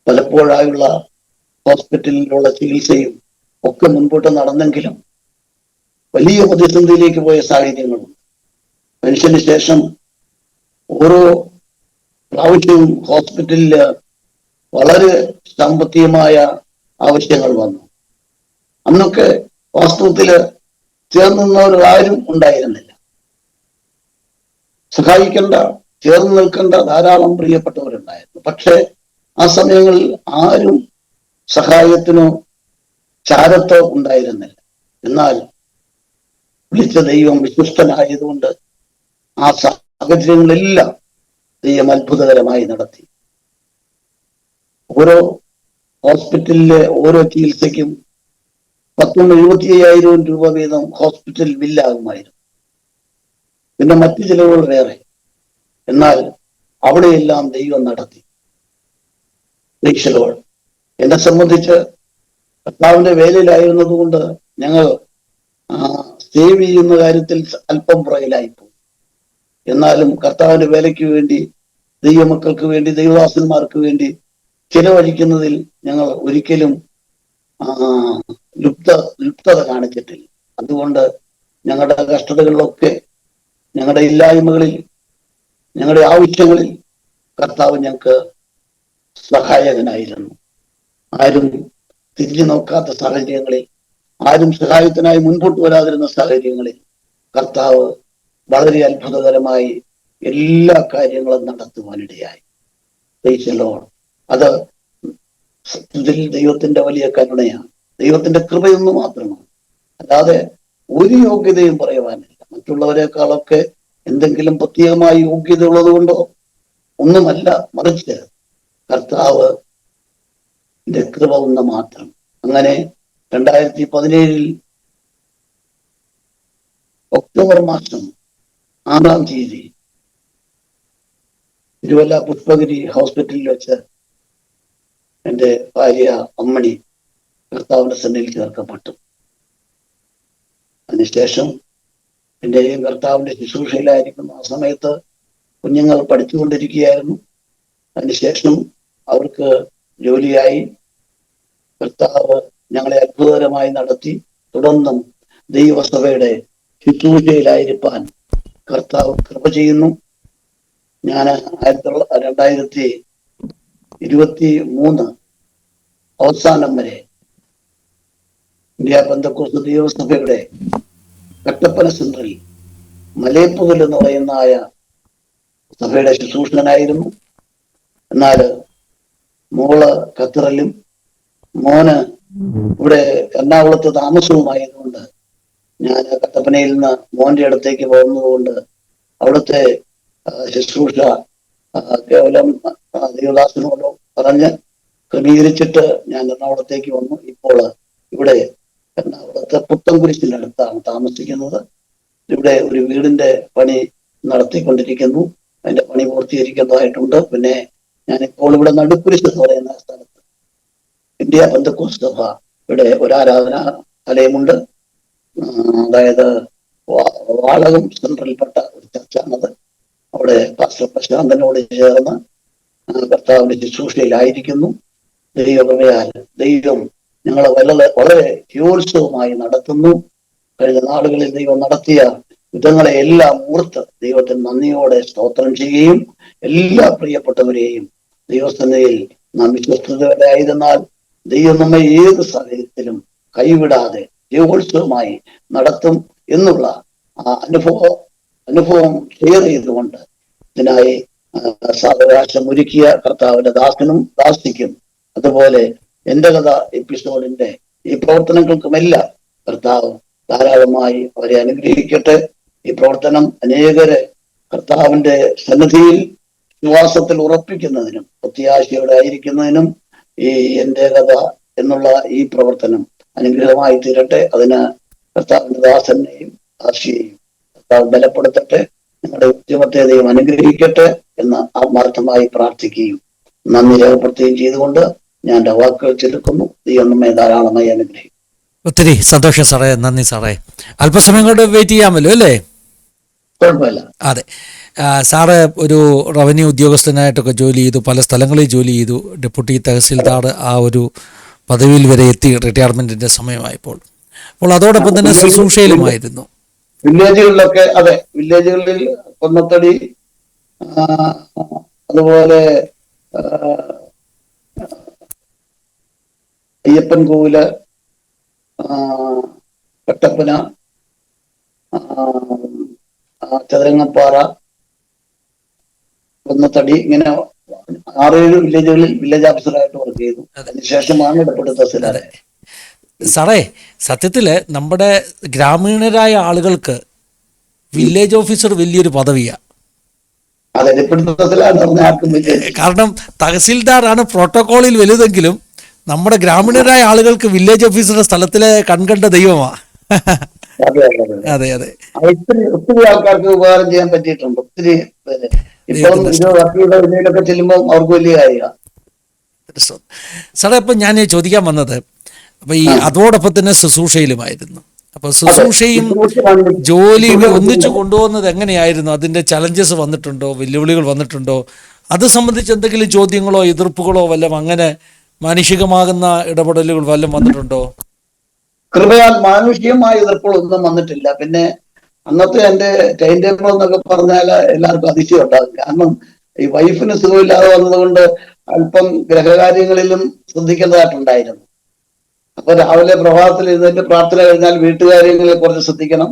പലപ്പോഴായുള്ള ഹോസ്പിറ്റലിലുള്ള ചികിത്സയും ഒക്കെ മുൻപോട്ട് നടന്നെങ്കിലും വലിയ പ്രതിസന്ധിയിലേക്ക് പോയ സാഹചര്യങ്ങളുണ്ട്. പെൻഷന് ശേഷം ഓരോ പ്രാവശ്യവും ഹോസ്പിറ്റലില് വളരെ സാമ്പത്തികമായ ആവശ്യങ്ങൾ വന്നു. അന്നൊക്കെ വാസ്തവത്തില് ചേർന്ന് നിന്നവരാരും ഉണ്ടായിരുന്നില്ല. സഹായിക്കേണ്ട, ചേർന്ന് നിൽക്കേണ്ട ധാരാളം പ്രിയപ്പെട്ടവരുണ്ടായിരുന്നു. പക്ഷെ ആ സമയങ്ങളിൽ ആരും സഹായത്തിനോ ചാരത്തോ ഉണ്ടായിരുന്നില്ല. എന്നാൽ വിളിച്ച ദൈവം വിശ്വസ്തനായതുകൊണ്ട് ആ സാഹചര്യങ്ങളെല്ലാം ദൈവം അത്ഭുതകരമായി നടത്തി. ഓരോ ഹോസ്പിറ്റലിലെ ഓരോ ചികിത്സയ്ക്കും 75,000 രൂപ വീതം ഹോസ്പിറ്റൽ ബില്ലാകുമായിരുന്നു. പിന്നെ മറ്റു ചിലവുകൾ വേറെ. എന്നാൽ അവിടെയെല്ലാം ദൈവം നടത്തി. ദൈവം എന്നെ സംബന്ധിച്ച് കർത്താവിന്റെ വേലയിലായിരുന്നത് കൊണ്ട് ഞങ്ങൾ സേവ് ചെയ്യുന്ന കാര്യത്തിൽ അല്പം പുറകിലായിപ്പോയി. എന്നാലും കർത്താവിന്റെ വേലയ്ക്ക് വേണ്ടി, ദൈവമക്കൾക്ക് വേണ്ടി, ദൈവദാസന്മാർക്ക് വേണ്ടി ചിലവഴിക്കുന്നതിൽ ഞങ്ങൾ ഒരിക്കലും ലുപ്തത കാണിച്ചിട്ടില്ല. അതുകൊണ്ട് ഞങ്ങളുടെ കഷ്ടതകളിലൊക്കെ, ഞങ്ങളുടെ ഇല്ലായ്മകളിൽ, ഞങ്ങളുടെ ആവശ്യങ്ങളിൽ കർത്താവ് ഞങ്ങൾക്ക് സഹായകനായിരുന്നു. ആരും തിരിഞ്ഞു നോക്കാത്ത സാഹചര്യങ്ങളിൽ, ആരും സഹായത്തിനായി മുൻപോട്ട് വരാതിരുന്ന സാഹചര്യങ്ങളിൽ കർത്താവ് വളരെ അത്ഭുതകരമായി എല്ലാ കാര്യങ്ങളും നടത്തുവാനിടയായി. അത് സത്യത്തിൽ ദൈവത്തിന്റെ വലിയ കരുണയാണ്, ദൈവത്തിന്റെ കൃപയൊന്നു മാത്രമാണ്. അല്ലാതെ ഒരു യോഗ്യതയും പറയുവാനില്ല. മറ്റുള്ളവരെക്കാളൊക്കെ എന്തെങ്കിലും പ്രത്യേകമായ യോഗ്യത ഉള്ളത് കൊണ്ടോ ഒന്നുമല്ല, മറിച്ച് കർത്താവ് കൃപ ഒന്ന് മാത്രം. അങ്ങനെ 2017 ഒക്ടോബർ മാസം 6-ാം തീയതി തിരുവല്ല പുഷ്പഗിരി ഹോസ്പിറ്റലിൽ വെച്ച് എൻ്റെ ഭാര്യ അമ്മണി കർത്താവിന്റെ സന്നിധിയിൽ ചേർക്കപ്പെട്ടു. അതിനുശേഷം എന്റെയും കർത്താവിന്റെ ശുശ്രൂഷയിലായിരിക്കുന്ന ആ സമയത്ത് കുഞ്ഞുങ്ങൾ പഠിച്ചുകൊണ്ടിരിക്കുകയായിരുന്നു. അതിനുശേഷം അവർക്ക് ജോലിയായി. കർത്താവ് ഞങ്ങളെ അത്ഭുതകരമായി നടത്തി. തുടർന്നും ദൈവസഭയുടെ ശുശ്രൂഷയിലായിരിക്കാൻ കർത്താവ് കൃപ ചെയ്യുന്നു. ഞാൻ 2023 അവസാനം വരെ ഇന്ത്യ പെന്തക്കോസ്ത് ദൈവസഭയുടെ കട്ടപ്പന സെൻട്രൽ മലയപ്പുകൽ എന്ന് പറയുന്ന സഭയുടെ ശുശ്രൂഷകനായിരുന്നു. എന്നാൽ മോള് ഖത്തറിലും മോന് ഇവിടെ എറണാകുളത്ത് താമസവുമായതുകൊണ്ട് ഞാൻ കട്ടപ്പനയിൽ നിന്ന് മോന്റെ അടുത്തേക്ക് പോകുന്നതുകൊണ്ട് അവിടുത്തെ ശുശ്രൂഷ കേവലം ദേവദാസനോട് പറഞ്ഞ് ക്രമീകരിച്ചിട്ട് ഞാൻ എറണാകുളത്തേക്ക് വന്നു. ഇപ്പോൾ ഇവിടെ എറണാകുളത്ത് പുത്തൻകുരിശിന്റെ അടുത്താണ് താമസിക്കുന്നത്. ഇവിടെ ഒരു വീടിന്റെ പണി നടത്തിക്കൊണ്ടിരിക്കുന്നു. അതിന്റെ പണി പൂർത്തീകരിക്കുന്നതായിട്ടുണ്ട്. പിന്നെ ഞാനിപ്പോൾ ഇവിടെ നടുക്കുരിശ് എന്ന് പറയുന്ന സ്ഥലത്ത് ഇന്ത്യ പെന്തക്കോസ്ത് സഭ ഇവിടെ ഒരു ആരാധനാലയമുണ്ട്. അതായത് വാളകം സെൻട്രലിൽപ്പെട്ട ഒരു ചർച്ചാണത്. അവിടെ പാസ്റ്റർ പ്രശാന്തനോട് ചേർന്ന് കർത്താവിന്റെ ശുശ്രൂഷയിലായിരിക്കുന്നു. ദൈവകൃപയാൽ ദൈവം ഞങ്ങളെ വളരെ ജയോത്സവമായി നടത്തുന്നു. കഴിഞ്ഞ നാളുകളിൽ ദൈവം നടത്തിയ യുദ്ധങ്ങളെ എല്ലാം ഓർത്ത് ദൈവത്തിന് നന്ദിയോടെ സ്തോത്രം ചെയ്യുകയും എല്ലാ പ്രിയപ്പെട്ടവരെയും ദൈവസന്നിധിയിൽ നാം വിശ്വസ്തയോടെ ആയിരുന്നാൽ ദൈവം നമ്മെ ഏത് സാഹചര്യത്തിലും കൈവിടാതെ ജയോത്സവമായി നടത്തും എന്നുള്ള ആ അനുഭവം ഷെയർ ചെയ്തുകൊണ്ട് ഇതിനായി സാവകാശം ഒരുക്കിയ കർത്താവിന്റെ ദാസനും ദാസിക്കും അതുപോലെ എന്റെ കഥ എപ്പിസോഡിന്റെ ഈ പ്രവർത്തനങ്ങൾക്കുമെല്ലാം കർത്താവ് ധാരാളമായി അവരെ അനുഗ്രഹിക്കട്ടെ. ഈ പ്രവർത്തനം അനേകരെ കർത്താവിന്റെ സന്നിധിയിൽ വിശ്വാസത്തിൽ ഉറപ്പിക്കുന്നതിനും പ്രത്യാശയോടെ ആയിരിക്കുന്നതിനും ഈ എന്റെ കഥ എന്നുള്ള ഈ പ്രവർത്തനം അനുഗ്രഹമായി തീരട്ടെ. അതിന് കർത്താവിന്റെ ദാസനെയും ദാസിയെയും കർത്താവ് ബലപ്പെടുത്തട്ടെ. നിങ്ങളുടെ ഉദ്യമത്തെ ദൈവം അനുഗ്രഹിക്കട്ടെ എന്ന് ആത്മാർത്ഥമായി പ്രാർത്ഥിക്കുകയും നന്ദി രേഖപ്പെടുത്തുകയും ചെയ്തുകൊണ്ട് ഞാൻ എൻ്റെ വാക്കുകൾ ചുരുക്കുന്നു. ദൈവം നമ്മെ ധാരാളമായി അനുഗ്രഹിക്കും. ഒത്തിരി സന്തോഷം സാറേ, നന്ദി സാറേ. അല്പസമയം കൊണ്ട് വെയിറ്റ് ചെയ്യാമല്ലോ അല്ലേ? കുഴപ്പമില്ല. അതെ, സാറ് ഒരു റവന്യൂ ഉദ്യോഗസ്ഥനായിട്ടൊക്കെ ജോലി ചെയ്തു, പല സ്ഥലങ്ങളിൽ ജോലി ചെയ്തു, ഡെപ്യൂട്ടി തഹസിൽദാർ ആ ഒരു പദവിയിൽ വരെ എത്തി റിട്ടയർമെന്റിന്റെ സമയമായപ്പോൾ. അപ്പോൾ അതോടൊപ്പം തന്നെ ശുശ്രൂഷയിലുമായിരുന്നു. വില്ലേജുകളിലൊക്കെ, അതെ, വില്ലേജുകളിൽ കൊന്നത്തടി, അതുപോലെ അയ്യപ്പൻ കോവില്, കട്ടപ്പന, ചതുരങ്ങപ്പാറ, കൊന്നത്തടി, ഇങ്ങനെ 6-7 വില്ലേജുകളിൽ വില്ലേജ് ഓഫീസറായിട്ട് വർക്ക് ചെയ്തു. അതിനുശേഷമാണ് ഇടപെട്ട തഹസിൽദാർ. സാറേ, സത്യത്തില് നമ്മുടെ ഗ്രാമീണരായ ആളുകൾക്ക് വില്ലേജ് ഓഫീസർ വലിയൊരു പദവിയാണ്. കാരണം തഹസിൽദാറാണ് പ്രോട്ടോകോളിൽ വലുതെങ്കിലും നമ്മുടെ ഗ്രാമീണരായ ആളുകൾക്ക് വില്ലേജ് ഓഫീസറുടെ സ്ഥലത്തിലെ കൺകണ്ട ദൈവമാണ്. അതെ അതെ, ഒത്തിരി ആൾക്കാർക്ക് ഉപകാരം ചെയ്യാൻ പറ്റിയിട്ടുണ്ട്. ഒത്തിരി പേര് ഇപ്പം വർക്കിലൊക്കെ ചെല്ലുമ്പോൾ അവർക്ക് വലിയ കാര്യമാണ്. സാറേ, ഇപ്പം ഞാൻ ചോദിക്കാൻ വന്നത്, അപ്പൊ ഈ അതോടൊപ്പം തന്നെ ശുശ്രൂഷയിലുമായിരുന്നു. അപ്പൊ ശുശ്രൂഷയും ജോലി ഒന്നിച്ചു കൊണ്ടുപോകുന്നത് എങ്ങനെയായിരുന്നു? അതിന്റെ ചലഞ്ചസ് വന്നിട്ടുണ്ടോ, വെല്ലുവിളികൾ വന്നിട്ടുണ്ടോ? അത് സംബന്ധിച്ച് എന്തെങ്കിലും ചോദ്യങ്ങളോ എതിർപ്പുകളോ വല്ലതും, അങ്ങനെ മാനുഷികമാകുന്ന ഇടപെടലുകൾ വല്ലതും വന്നിട്ടുണ്ടോ? കൃപയാൽ മാനുഷികമായ എതിർപ്പുകളൊന്നും വന്നിട്ടില്ല. പിന്നെ അന്നത്തെ എന്റെ ടൈം ടേബിൾ എന്നൊക്കെ പറഞ്ഞാൽ എല്ലാവർക്കും അതിശയം ഉണ്ടാകും. കാരണം ഈ വൈഫിന് സുഖമില്ലാതെ വന്നതുകൊണ്ട് അല്പം ഗ്രഹകാര്യങ്ങളിലും ശ്രദ്ധിക്കേണ്ടതായിട്ടുണ്ടായിരുന്നു. അപ്പൊ രാവിലെ പ്രഭാതത്തിൽ ഇരുന്നിട്ട് പ്രാർത്ഥന കഴിഞ്ഞാൽ വീട്ടുകാര്യങ്ങളിൽ കുറച്ച് ശ്രദ്ധിക്കണം.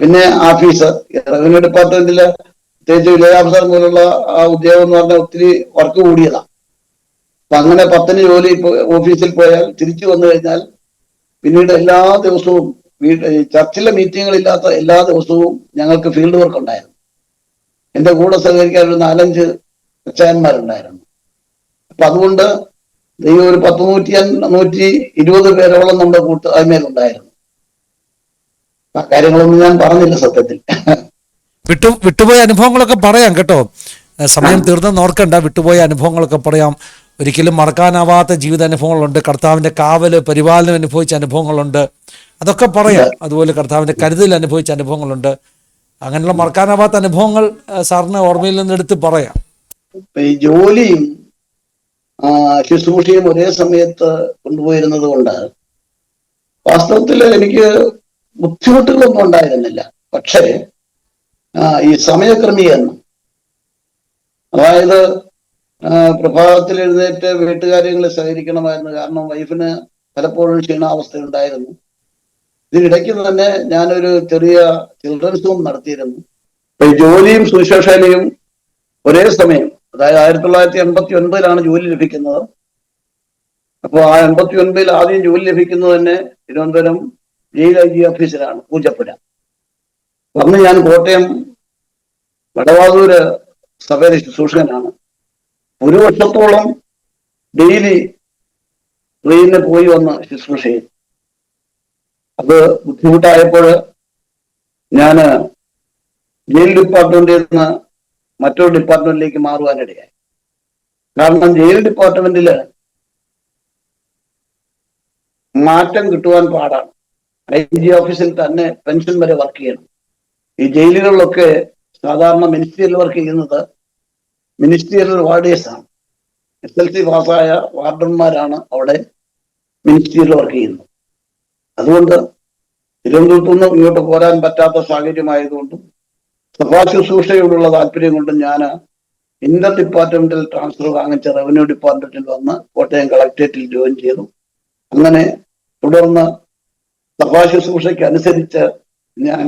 പിന്നെ ഓഫീസ്, റവന്യൂ ഡിപ്പാർട്ട്മെന്റില് പ്രത്യേകിച്ച് വില്ലേജ് ഓഫീസർ പോലുള്ള ആ ഉദ്യോഗം എന്ന് പറഞ്ഞാൽ ഒത്തിരി വർക്ക് കൂടിയതാണ്. അപ്പൊ അങ്ങനെ 10 ജോലി ഓഫീസിൽ പോയാൽ തിരിച്ചു വന്നു കഴിഞ്ഞാൽ പിന്നീട് എല്ലാ ദിവസവും ഈ ചർച്ചിലെ മീറ്റിങ്ങുകളില്ലാത്ത എല്ലാ ദിവസവും ഞങ്ങൾക്ക് ഫീൽഡ് വർക്ക് ഉണ്ടായിരുന്നു. എന്റെ കൂടെ സഹകരിക്കാൻ ഒരു 4-5 അച്ചായന്മാരുണ്ടായിരുന്നു. അപ്പൊ അതുകൊണ്ട് ദൈവം ഒരു 120 പേരോളം നമ്മുടെ കൂട്ടായ്മയിലുണ്ടായിരുന്നു. ആ കാര്യങ്ങളൊന്നും ഞാൻ പറഞ്ഞില്ല സത്യത്തിൽ. വിട്ടുപോയ അനുഭവങ്ങളൊക്കെ പറയാം കേട്ടോ. സമയം തീർന്നെന്ന് ഓർക്കണ്ട, വിട്ടുപോയ അനുഭവങ്ങളൊക്കെ പറയാം. ഒരിക്കലും മറക്കാനാവാത്ത ജീവിതാനുഭവങ്ങളുണ്ട്. കർത്താവിൻ്റെ കാവല് പരിപാലനം അനുഭവിച്ച അനുഭവങ്ങളുണ്ട്, അതൊക്കെ പറയാം. അതുപോലെ കർത്താവിൻ്റെ കരുതൽ അനുഭവിച്ച അനുഭവങ്ങളുണ്ട്. അങ്ങനെയുള്ള മറക്കാനാവാത്ത അനുഭവങ്ങൾ സാറിന് ഓർമ്മയിൽ നിന്ന് എടുത്ത് പറയാം. ഈ ജോലിയും ശുശ്രൂഷയും ഒരേ സമയത്ത് കൊണ്ടുപോയിരുന്നത് കൊണ്ട് വാസ്തവത്തിൽ എനിക്ക് ബുദ്ധിമുട്ടുകളൊന്നും ഉണ്ടായിരുന്നില്ല. പക്ഷേ ഈ സമയക്രമീകരണം, അതായത് പ്രഭാതത്തിൽ എഴുന്നേറ്റ് വീട്ടുകാര്യങ്ങളിൽ സഹകരിക്കണമായിരുന്നു. കാരണം വൈഫിന് പലപ്പോഴും ക്ഷീണാവസ്ഥ ഉണ്ടായിരുന്നു. ഇതിനിടയ്ക്ക് തന്നെ ഞാനൊരു ചെറിയ ചിൽഡ്രൻസ് ഹോം നടത്തിയിരുന്നു. ഈ ജോലിയും സുവിശേഷയും ഒരേ സമയം, അതായത് 1989 ജോലി ലഭിക്കുന്നത്. അപ്പോൾ ആ 89 ആദ്യം ജോലി ലഭിക്കുന്നത് തന്നെ തിരുവനന്തപുരം ജയിൽ IG ഓഫീസിലാണ്, പൂജപ്പുര. അന്ന് ഞാൻ കോട്ടയം വടവാതൂര് സഭയിലെ ശുശ്രൂഷകനാണ്. 1 വർഷത്തോളം ഡെയിലി ട്രെയിനിന് പോയി വന്ന് ശുശ്രൂഷ ചെയ്തു. അത് ബുദ്ധിമുട്ടായപ്പോൾ ഞാൻ ജയിൽ ഡിപ്പാർട്ട്മെന്റിൽ നിന്ന് മറ്റൊരു ഡിപ്പാർട്ട്മെന്റിലേക്ക് മാറുവാനിടയായി. കാരണം ജയിൽ ഡിപ്പാർട്ട്മെന്റിൽ മാറ്റം കിട്ടുവാൻ പാടാണ്. IG ഓഫീസിൽ തന്നെ പെൻഷൻ വരെ വർക്ക് ചെയ്യണം. ഈ ജയിലുകളിലൊക്കെ സാധാരണ മിനിസ്റ്റീരിയൽ വർക്ക് ചെയ്യുന്നത് മിനിസ്റ്റീരിയൽ വാർഡേഴ്സാണ്. SLC പാസ്സായ വാർഡന്മാരാണ് അവിടെ മിനിസ്റ്റീരിയൽ വർക്ക് ചെയ്യുന്നത്. അതുകൊണ്ട് തിരുവനന്തപുരത്തു നിന്നും ഇങ്ങോട്ട് പോരാൻ പറ്റാത്ത സാഹചര്യമായതുകൊണ്ടും സഭാ ശുശ്രൂഷയോടുള്ള താല്പര്യം കൊണ്ടും ഞാൻ ഇന്റർ ഡിപ്പാർട്ട്മെന്റൽ ട്രാൻസ്ഫർ വാങ്ങിച്ച റവന്യൂ ഡിപ്പാർട്ട്മെന്റിൽ വന്ന് കോട്ടയം കളക്ടറേറ്റിൽ ജോയിൻ ചെയ്തു. അങ്ങനെ തുടർന്ന് സഭാ ശുശ്രൂഷയ്ക്ക് അനുസരിച്ച് ഞാൻ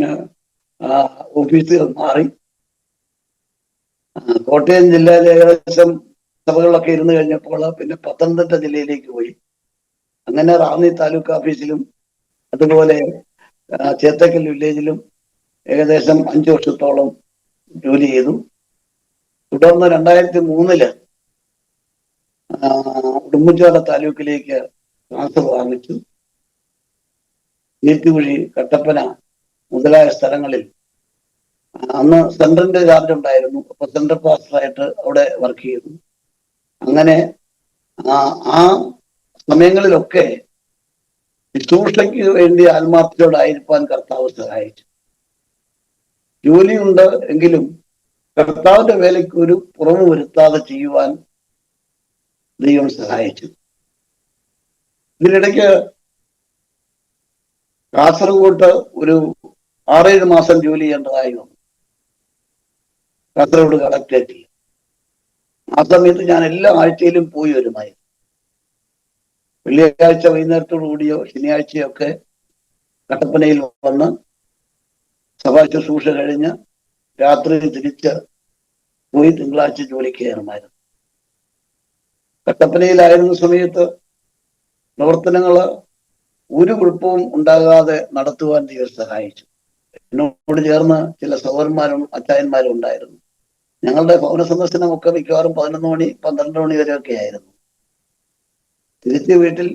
ഓഫീസുകൾ മാറി. കോട്ടയം ജില്ലയിലെ ഏകദേശം സഭകളിലൊക്കെ ഇരുന്ന് കഴിഞ്ഞപ്പോൾ പിന്നെ പത്തനംതിട്ട ജില്ലയിലേക്ക് പോയി. അങ്ങനെ റാന്നി താലൂക്ക് ഓഫീസിലും അതുപോലെ ചേത്തക്കൽ വില്ലേജിലും ഏകദേശം 5 വർഷത്തോളം ജോലി ചെയ്തു. തുടർന്ന് 2003 ഉടുമ്പൻചോല താലൂക്കിലേക്ക് ട്രാൻസ്ഫർ വാങ്ങിച്ചു. നീറ്റുകുഴി, കട്ടപ്പന മുതലായ സ്ഥലങ്ങളിൽ അന്ന് സെൻട്രലിന്റെ ചാർജ് ഉണ്ടായിരുന്നു. അപ്പൊ സെൻട്രൽ പാസ്റ്ററായിട്ട് അവിടെ വർക്ക് ചെയ്തു. അങ്ങനെ ആ സമയങ്ങളിലൊക്കെ ശുശ്രൂഷയ്ക്ക് വേണ്ടി ആത്മാർത്ഥതയോടായിരിക്കാൻ കർത്താവ് സഹായിച്ചു. ജോലിയുണ്ട് എങ്കിലും കർത്താവിന്റെ വേലയ്ക്ക് ഒരു കുറവ് വരുത്താതെ ചെയ്യുവാൻ ദൈവം സഹായിച്ചു. ഇതിനിടയ്ക്ക് കാസർഗോഡ് ഒരു 6-7 മാസം ജോലി ചെയ്യേണ്ടതായി വന്നു, കാസർഗോഡ് കളക്ടറേറ്റിൽ. ആ സമയത്ത് ഞാൻ എല്ലാ ആഴ്ചയിലും പോയി വരുമായി. വെള്ളിയാഴ്ച വൈകുന്നേരത്തോടു കൂടിയോ ശനിയാഴ്ചയോ ഒക്കെ കട്ടപ്പനയിൽ വന്ന് സഭാ ശുശ്രൂഷ കഴിഞ്ഞ് രാത്രി തിരിച്ച് പോയി തിങ്കളാഴ്ച ജോലിക്ക് കയറുമായിരുന്നു. കട്ടപ്പനയിലായിരുന്ന സമയത്ത് പ്രവർത്തനങ്ങൾ ഒരു കുഴപ്പവും ഉണ്ടാകാതെ നടത്തുവാൻ ദൈവം സഹായിച്ചു. എന്നോട് ചേർന്ന് ചില സഹോദരന്മാരും അച്ചായന്മാരും ഉണ്ടായിരുന്നു. ഞങ്ങളുടെ ഭവന സന്ദർശനമൊക്കെ മിക്കവാറും 11 മണി 12 മണി വരെയൊക്കെ ആയിരുന്നു. തിരിച്ച് വീട്ടിൽ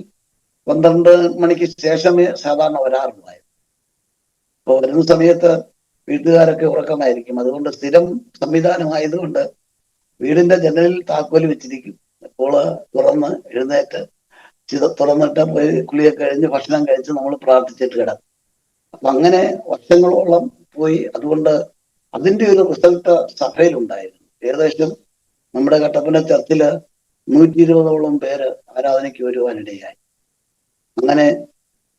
12 മണിക്ക് ശേഷമേ സാധാരണ വരാറുള്ളായിരുന്നു. അപ്പോൾ വരുന്ന സമയത്ത് വീട്ടുകാരൊക്കെ ഉറക്കമായിരിക്കും. അതുകൊണ്ട് സ്ഥിരം സംവിധാനമായതുകൊണ്ട് വീടിന്റെ ജനലിൽ താക്കോല് വെച്ചിരിക്കും. അപ്പോൾ തുറന്ന് എഴുന്നേറ്റ് തുറന്നിട്ട് പോയി കുളിയൊക്കെ കഴിഞ്ഞ് ഭക്ഷണം കഴിച്ച് നമ്മൾ പ്രാർത്ഥിച്ചിട്ട് കിടക്കും. അപ്പൊ അങ്ങനെ വർഷങ്ങളോളം പോയി. അതുകൊണ്ട് അതിന്റെ ഒരു റിസൾട്ട് സഭയിലുണ്ടായിരുന്നു. ഏകദേശം നമ്മുടെ കട്ടപ്പന ചർച്ചില് 120ഓളം പേര് ആരാധനയ്ക്ക് വരുവാനിടയായി. അങ്ങനെ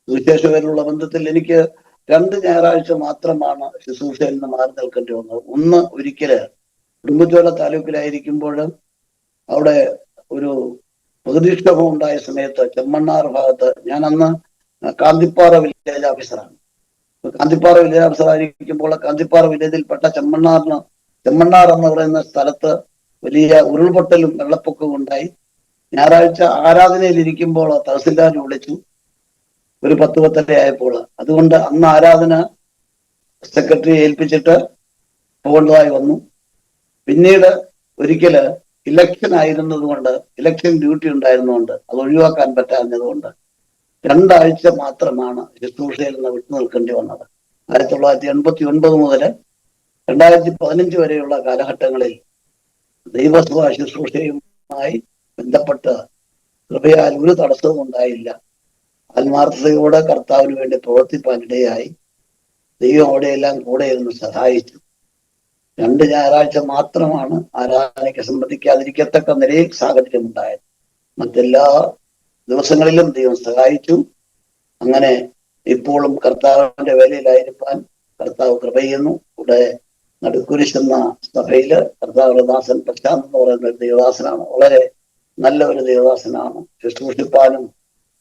സുവിശേഷകരുള്ള ബന്ധത്തിൽ എനിക്ക് 2 ഞായറാഴ്ച മാത്രമാണ് ശുശ്രൂഷയിൽ നിന്ന് മാറി നിൽക്കേണ്ടി വന്നത്. ഒന്ന് ഒരിക്കല് ഉടുമ്പൻചോല താലൂക്കിലായിരിക്കുമ്പോൾ അവിടെ ഒരു പ്രകൃതിക്ഷോഭം ഉണ്ടായ സമയത്ത് ചെമ്മണ്ണാർ ഭാഗത്ത്, ഞാൻ അന്ന് കാന്തിപ്പാറ വില്ലേജ് ഓഫീസറാണ്. കാന്തിപ്പാറ വില്ലേജ് ഓഫീസർ ആയിരിക്കുമ്പോൾ കാന്തിപ്പാറ വില്ലേജിൽപ്പെട്ട ചെമ്മണ്ണാർ എന്ന് പറയുന്ന സ്ഥലത്ത് വലിയ ഉരുൾപൊട്ടലും വെള്ളപ്പൊക്കവും ഉണ്ടായി. ഞായറാഴ്ച ആരാധനയിൽ ഇരിക്കുമ്പോൾ തഹസിൽദാർ വിളിച്ചു, ഒരു 10-10:30 ആയപ്പോൾ. അതുകൊണ്ട് അന്ന് ആരാധന സെക്രട്ടറിയെ ഏൽപ്പിച്ചിട്ട് പോകേണ്ടതായി വന്നു. പിന്നീട് ഒരിക്കല് ഇലക്ഷൻ ആയിരുന്നത് കൊണ്ട്, ഇലക്ഷൻ ഡ്യൂട്ടി ഉണ്ടായിരുന്നുകൊണ്ട് അത് ഒഴിവാക്കാൻ പറ്റാഞ്ഞതുകൊണ്ട് 2 ആഴ്ച മാത്രമാണ് ശുശ്രൂഷയിൽ നിന്ന് വിട്ടു നിൽക്കേണ്ടി വന്നത്. 1989 മുതൽ 2015 വരെയുള്ള കാലഘട്ടങ്ങളിൽ ദൈവസഭ ശുശ്രൂഷയുമായി ബന്ധപ്പെട്ട് കൃപയാൽ ഒരു തടസ്സവും ഉണ്ടായില്ല. ആത്മാർത്ഥതയോടെ കർത്താവിന് വേണ്ടി പ്രവർത്തിപ്പാനിടയായി. ദൈവം അവിടെയെല്ലാം കൂടെ ഇരുന്ന് സഹായിച്ചു. 2 ഞായറാഴ്ച മാത്രമാണ് ആരാധനയ്ക്ക് സംബന്ധിക്കാതിരിക്കത്തക്ക നിലയിൽ സാഹചര്യം ഉണ്ടായത്. മറ്റെല്ലാ ദിവസങ്ങളിലും ദൈവം സഹായിച്ചു. അങ്ങനെ ഇപ്പോഴും കർത്താവിന്റെ വേലയിലായിരിക്കാൻ കർത്താവ് കൃപ ചെയ്യുന്നു. ഇവിടെ നടുക്കുരിശ് എന്ന സഭയില് കർത്താവിന്റെ ദാസൻ പ്രശാന്ത് എന്ന് പറയുന്ന ഒരു ദേവദാസനാണ്. വളരെ നല്ല ഒരു ദേവദാസനാണ്. ശുശ്രൂഷിപ്പാനും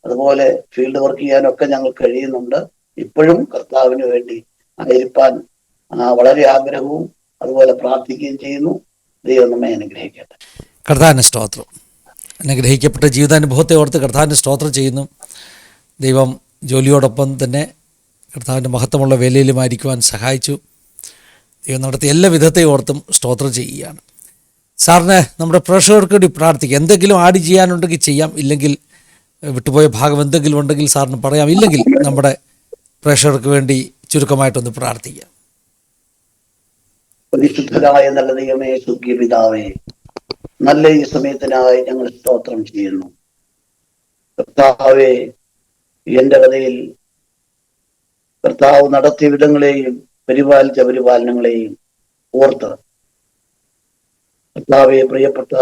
അതുപോലെ ഫീൽഡ് വർക്ക് ചെയ്യാനും ഒക്കെ ഞങ്ങൾ കഴിയുന്നുണ്ട്. ഇപ്പോഴും കർത്താവിന് വേണ്ടി ആയിരിക്കാൻ വളരെ ആഗ്രഹവും അതുപോലെ പ്രാർത്ഥിക്കുകയും ചെയ്യുന്നു. ദൈവം നമ്മെ അനുഗ്രഹിക്കട്ടെ. കർത്താവിന് സ്തോത്രം. അനുഗ്രഹിക്കപ്പെട്ട ജീവിതാനുഭവത്തെ ഓർത്ത് കർത്താവിന് സ്തോത്രം ചെയ്യുന്നു. ദൈവം ജോലിയോടൊപ്പം തന്നെ കർത്താവിൻ്റെ മഹത്വമുള്ള വേലയിലുമായിരിക്കുവാൻ സഹായിച്ചു. ദൈവം നടത്തിയ എല്ലാ വിധത്തെയും ഓർത്തും സ്തോത്രം ചെയ്യുകയാണ്. സാറിന് നമ്മുടെ പ്രേക്ഷകർക്ക് വേണ്ടി പ്രാർത്ഥിക്കുക. എന്തെങ്കിലും ആഡ് ചെയ്യാനുണ്ടെങ്കിൽ ചെയ്യാം, ഇല്ലെങ്കിൽ വിട്ടുപോയ ഭാഗം എന്തെങ്കിലും ഉണ്ടെങ്കിൽ സാറിന് പറയാം, ഇല്ലെങ്കിൽ നമ്മുടെ പ്രേക്ഷകർക്ക് വേണ്ടി ചുരുക്കമായിട്ടൊന്ന് പ്രാർത്ഥിക്കാം. പരിശുദ്ധരായ നല്ല ദൈവമേ, സ്വർഗീയ പിതാവേ, നല്ല ഈ സമയത്തിനായി ഞങ്ങൾ സ്തോത്രം ചെയ്യുന്നു. കർത്താവേ, എന്റെ കഥയിൽ കർത്താവ് നടത്തിയ വിധങ്ങളെയും പരിപാലിച്ച പരിപാലനങ്ങളെയും ഓർത്ത് കർത്താവെ, പ്രിയപ്പെട്ട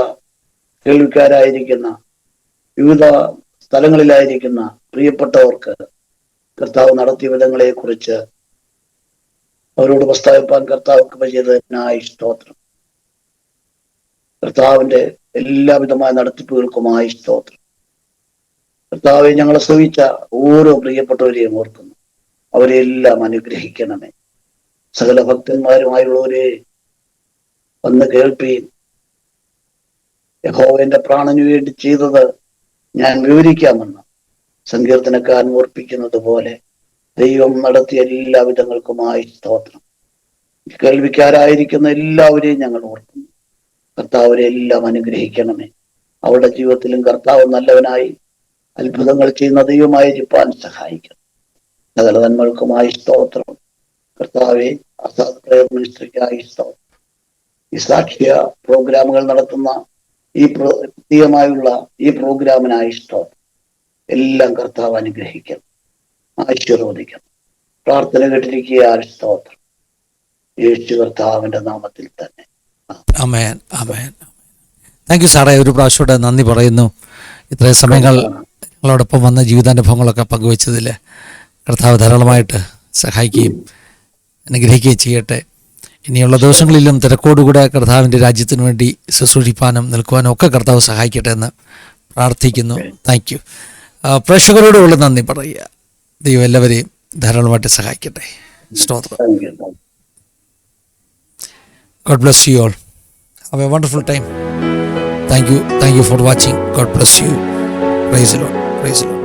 കേൾവിക്കാരായിരിക്കുന്ന വിവിധ സ്ഥലങ്ങളിലായിരിക്കുന്ന പ്രിയപ്പെട്ടവർക്ക് കർത്താവ് നടത്തിയ വിധങ്ങളെ കുറിച്ച് അവരോട് പ്രസ്താവിപ്പാൻ കർത്താവ് കൃപ ചെയ്തതിനായി സ്തോത്രം. കർത്താവിന്റെ എല്ലാവിധമായ നടത്തിപ്പുകൾക്കുമായി സ്തോത്രം. കർത്താവെ, ഞങ്ങളെ ശ്രമിച്ച ഓരോ പ്രിയപ്പെട്ടവരെയും ഓർക്കുന്നു. അവരെല്ലാം അനുഗ്രഹിക്കണമേ. സകല ഭക്തന്മാരുമായുള്ളവരെ വന്ന് കേൾപ്പീൻ. യഹോവന്റെ പ്രാണനു വേണ്ടി ചെയ്തത് ഞാൻ വിവരിക്കാമെന്ന് സങ്കീർത്തനക്കാരൻ ഓർപ്പിക്കുന്നത് പോലെ ദൈവം നടത്തിയ എല്ലാ വിധങ്ങൾക്കുമായി സ്തോത്രം. കേൾവിക്കാരായിരിക്കുന്ന എല്ലാവരെയും ഞങ്ങൾ ഓർക്കുന്നു. കർത്താവരെ എല്ലാം അനുഗ്രഹിക്കണമേ. അവരുടെ ജീവിതത്തിലും കർത്താവ് നല്ലവനായി അത്ഭുതങ്ങൾ ചെയ്യുന്ന ദൈവമായി ഇരിപ്പാൻ സഹായിക്കണം. സകല നന്മകൾക്കുമായി സ്തോത്രം. കർത്താവെ, ആസാദ് പ്രയർ മിനിസ്ട്രിക്കായി സ്തോത്രം. ഈ സാക്ഷ്യ പ്രോഗ്രാമുകൾ നടത്തുന്ന ഈ പ്രത്യേകമായുള്ള ഈ പ്രോഗ്രാമിനായി സ്തോത്രം. എല്ലാം കർത്താവ് അനുഗ്രഹിക്കണം, ആശീർവദിക്കണം. പ്രാർത്ഥന കേട്ടിരിക്കുക. സ്തോത്രം. യേശു കർത്താവിന്റെ നാമത്തിൽ തന്നെ. ആമേൻ, ആമേൻ. താങ്ക് യു സാറേ. ഒരു പ്രാവശ്യത്തോടെ നന്ദി പറയുന്നു. ഇത്രയും സമയങ്ങൾ ഞങ്ങളോടൊപ്പം വന്ന ജീവിതാനുഭവങ്ങളൊക്കെ പങ്കുവച്ചതിൽ കർത്താവ് ധാരാളമായിട്ട് സഹായിക്കുകയും അനുഗ്രഹിക്കുകയും ചെയ്യട്ടെ. ഇനിയുള്ള ദിവസങ്ങളിലും തിരക്കോടുകൂടെ കർത്താവിൻ്റെ രാജ്യത്തിന് വേണ്ടി ശുശ്രൂഷിപ്പാനും നിൽക്കുവാനും ഒക്കെ കർത്താവ് സഹായിക്കട്ടെ എന്ന് പ്രാർത്ഥിക്കുന്നു. Thank you. പ്രേക്ഷകരോടുള്ള നന്ദി പറയുക. ദൈവം എല്ലാവരെയും ധാരാളമായിട്ട് സഹായിക്കട്ടെ. സ്തോത്രം. God bless you all. Have a wonderful time. Thank you for watching. God bless you. Praise the Lord. Praise the Lord.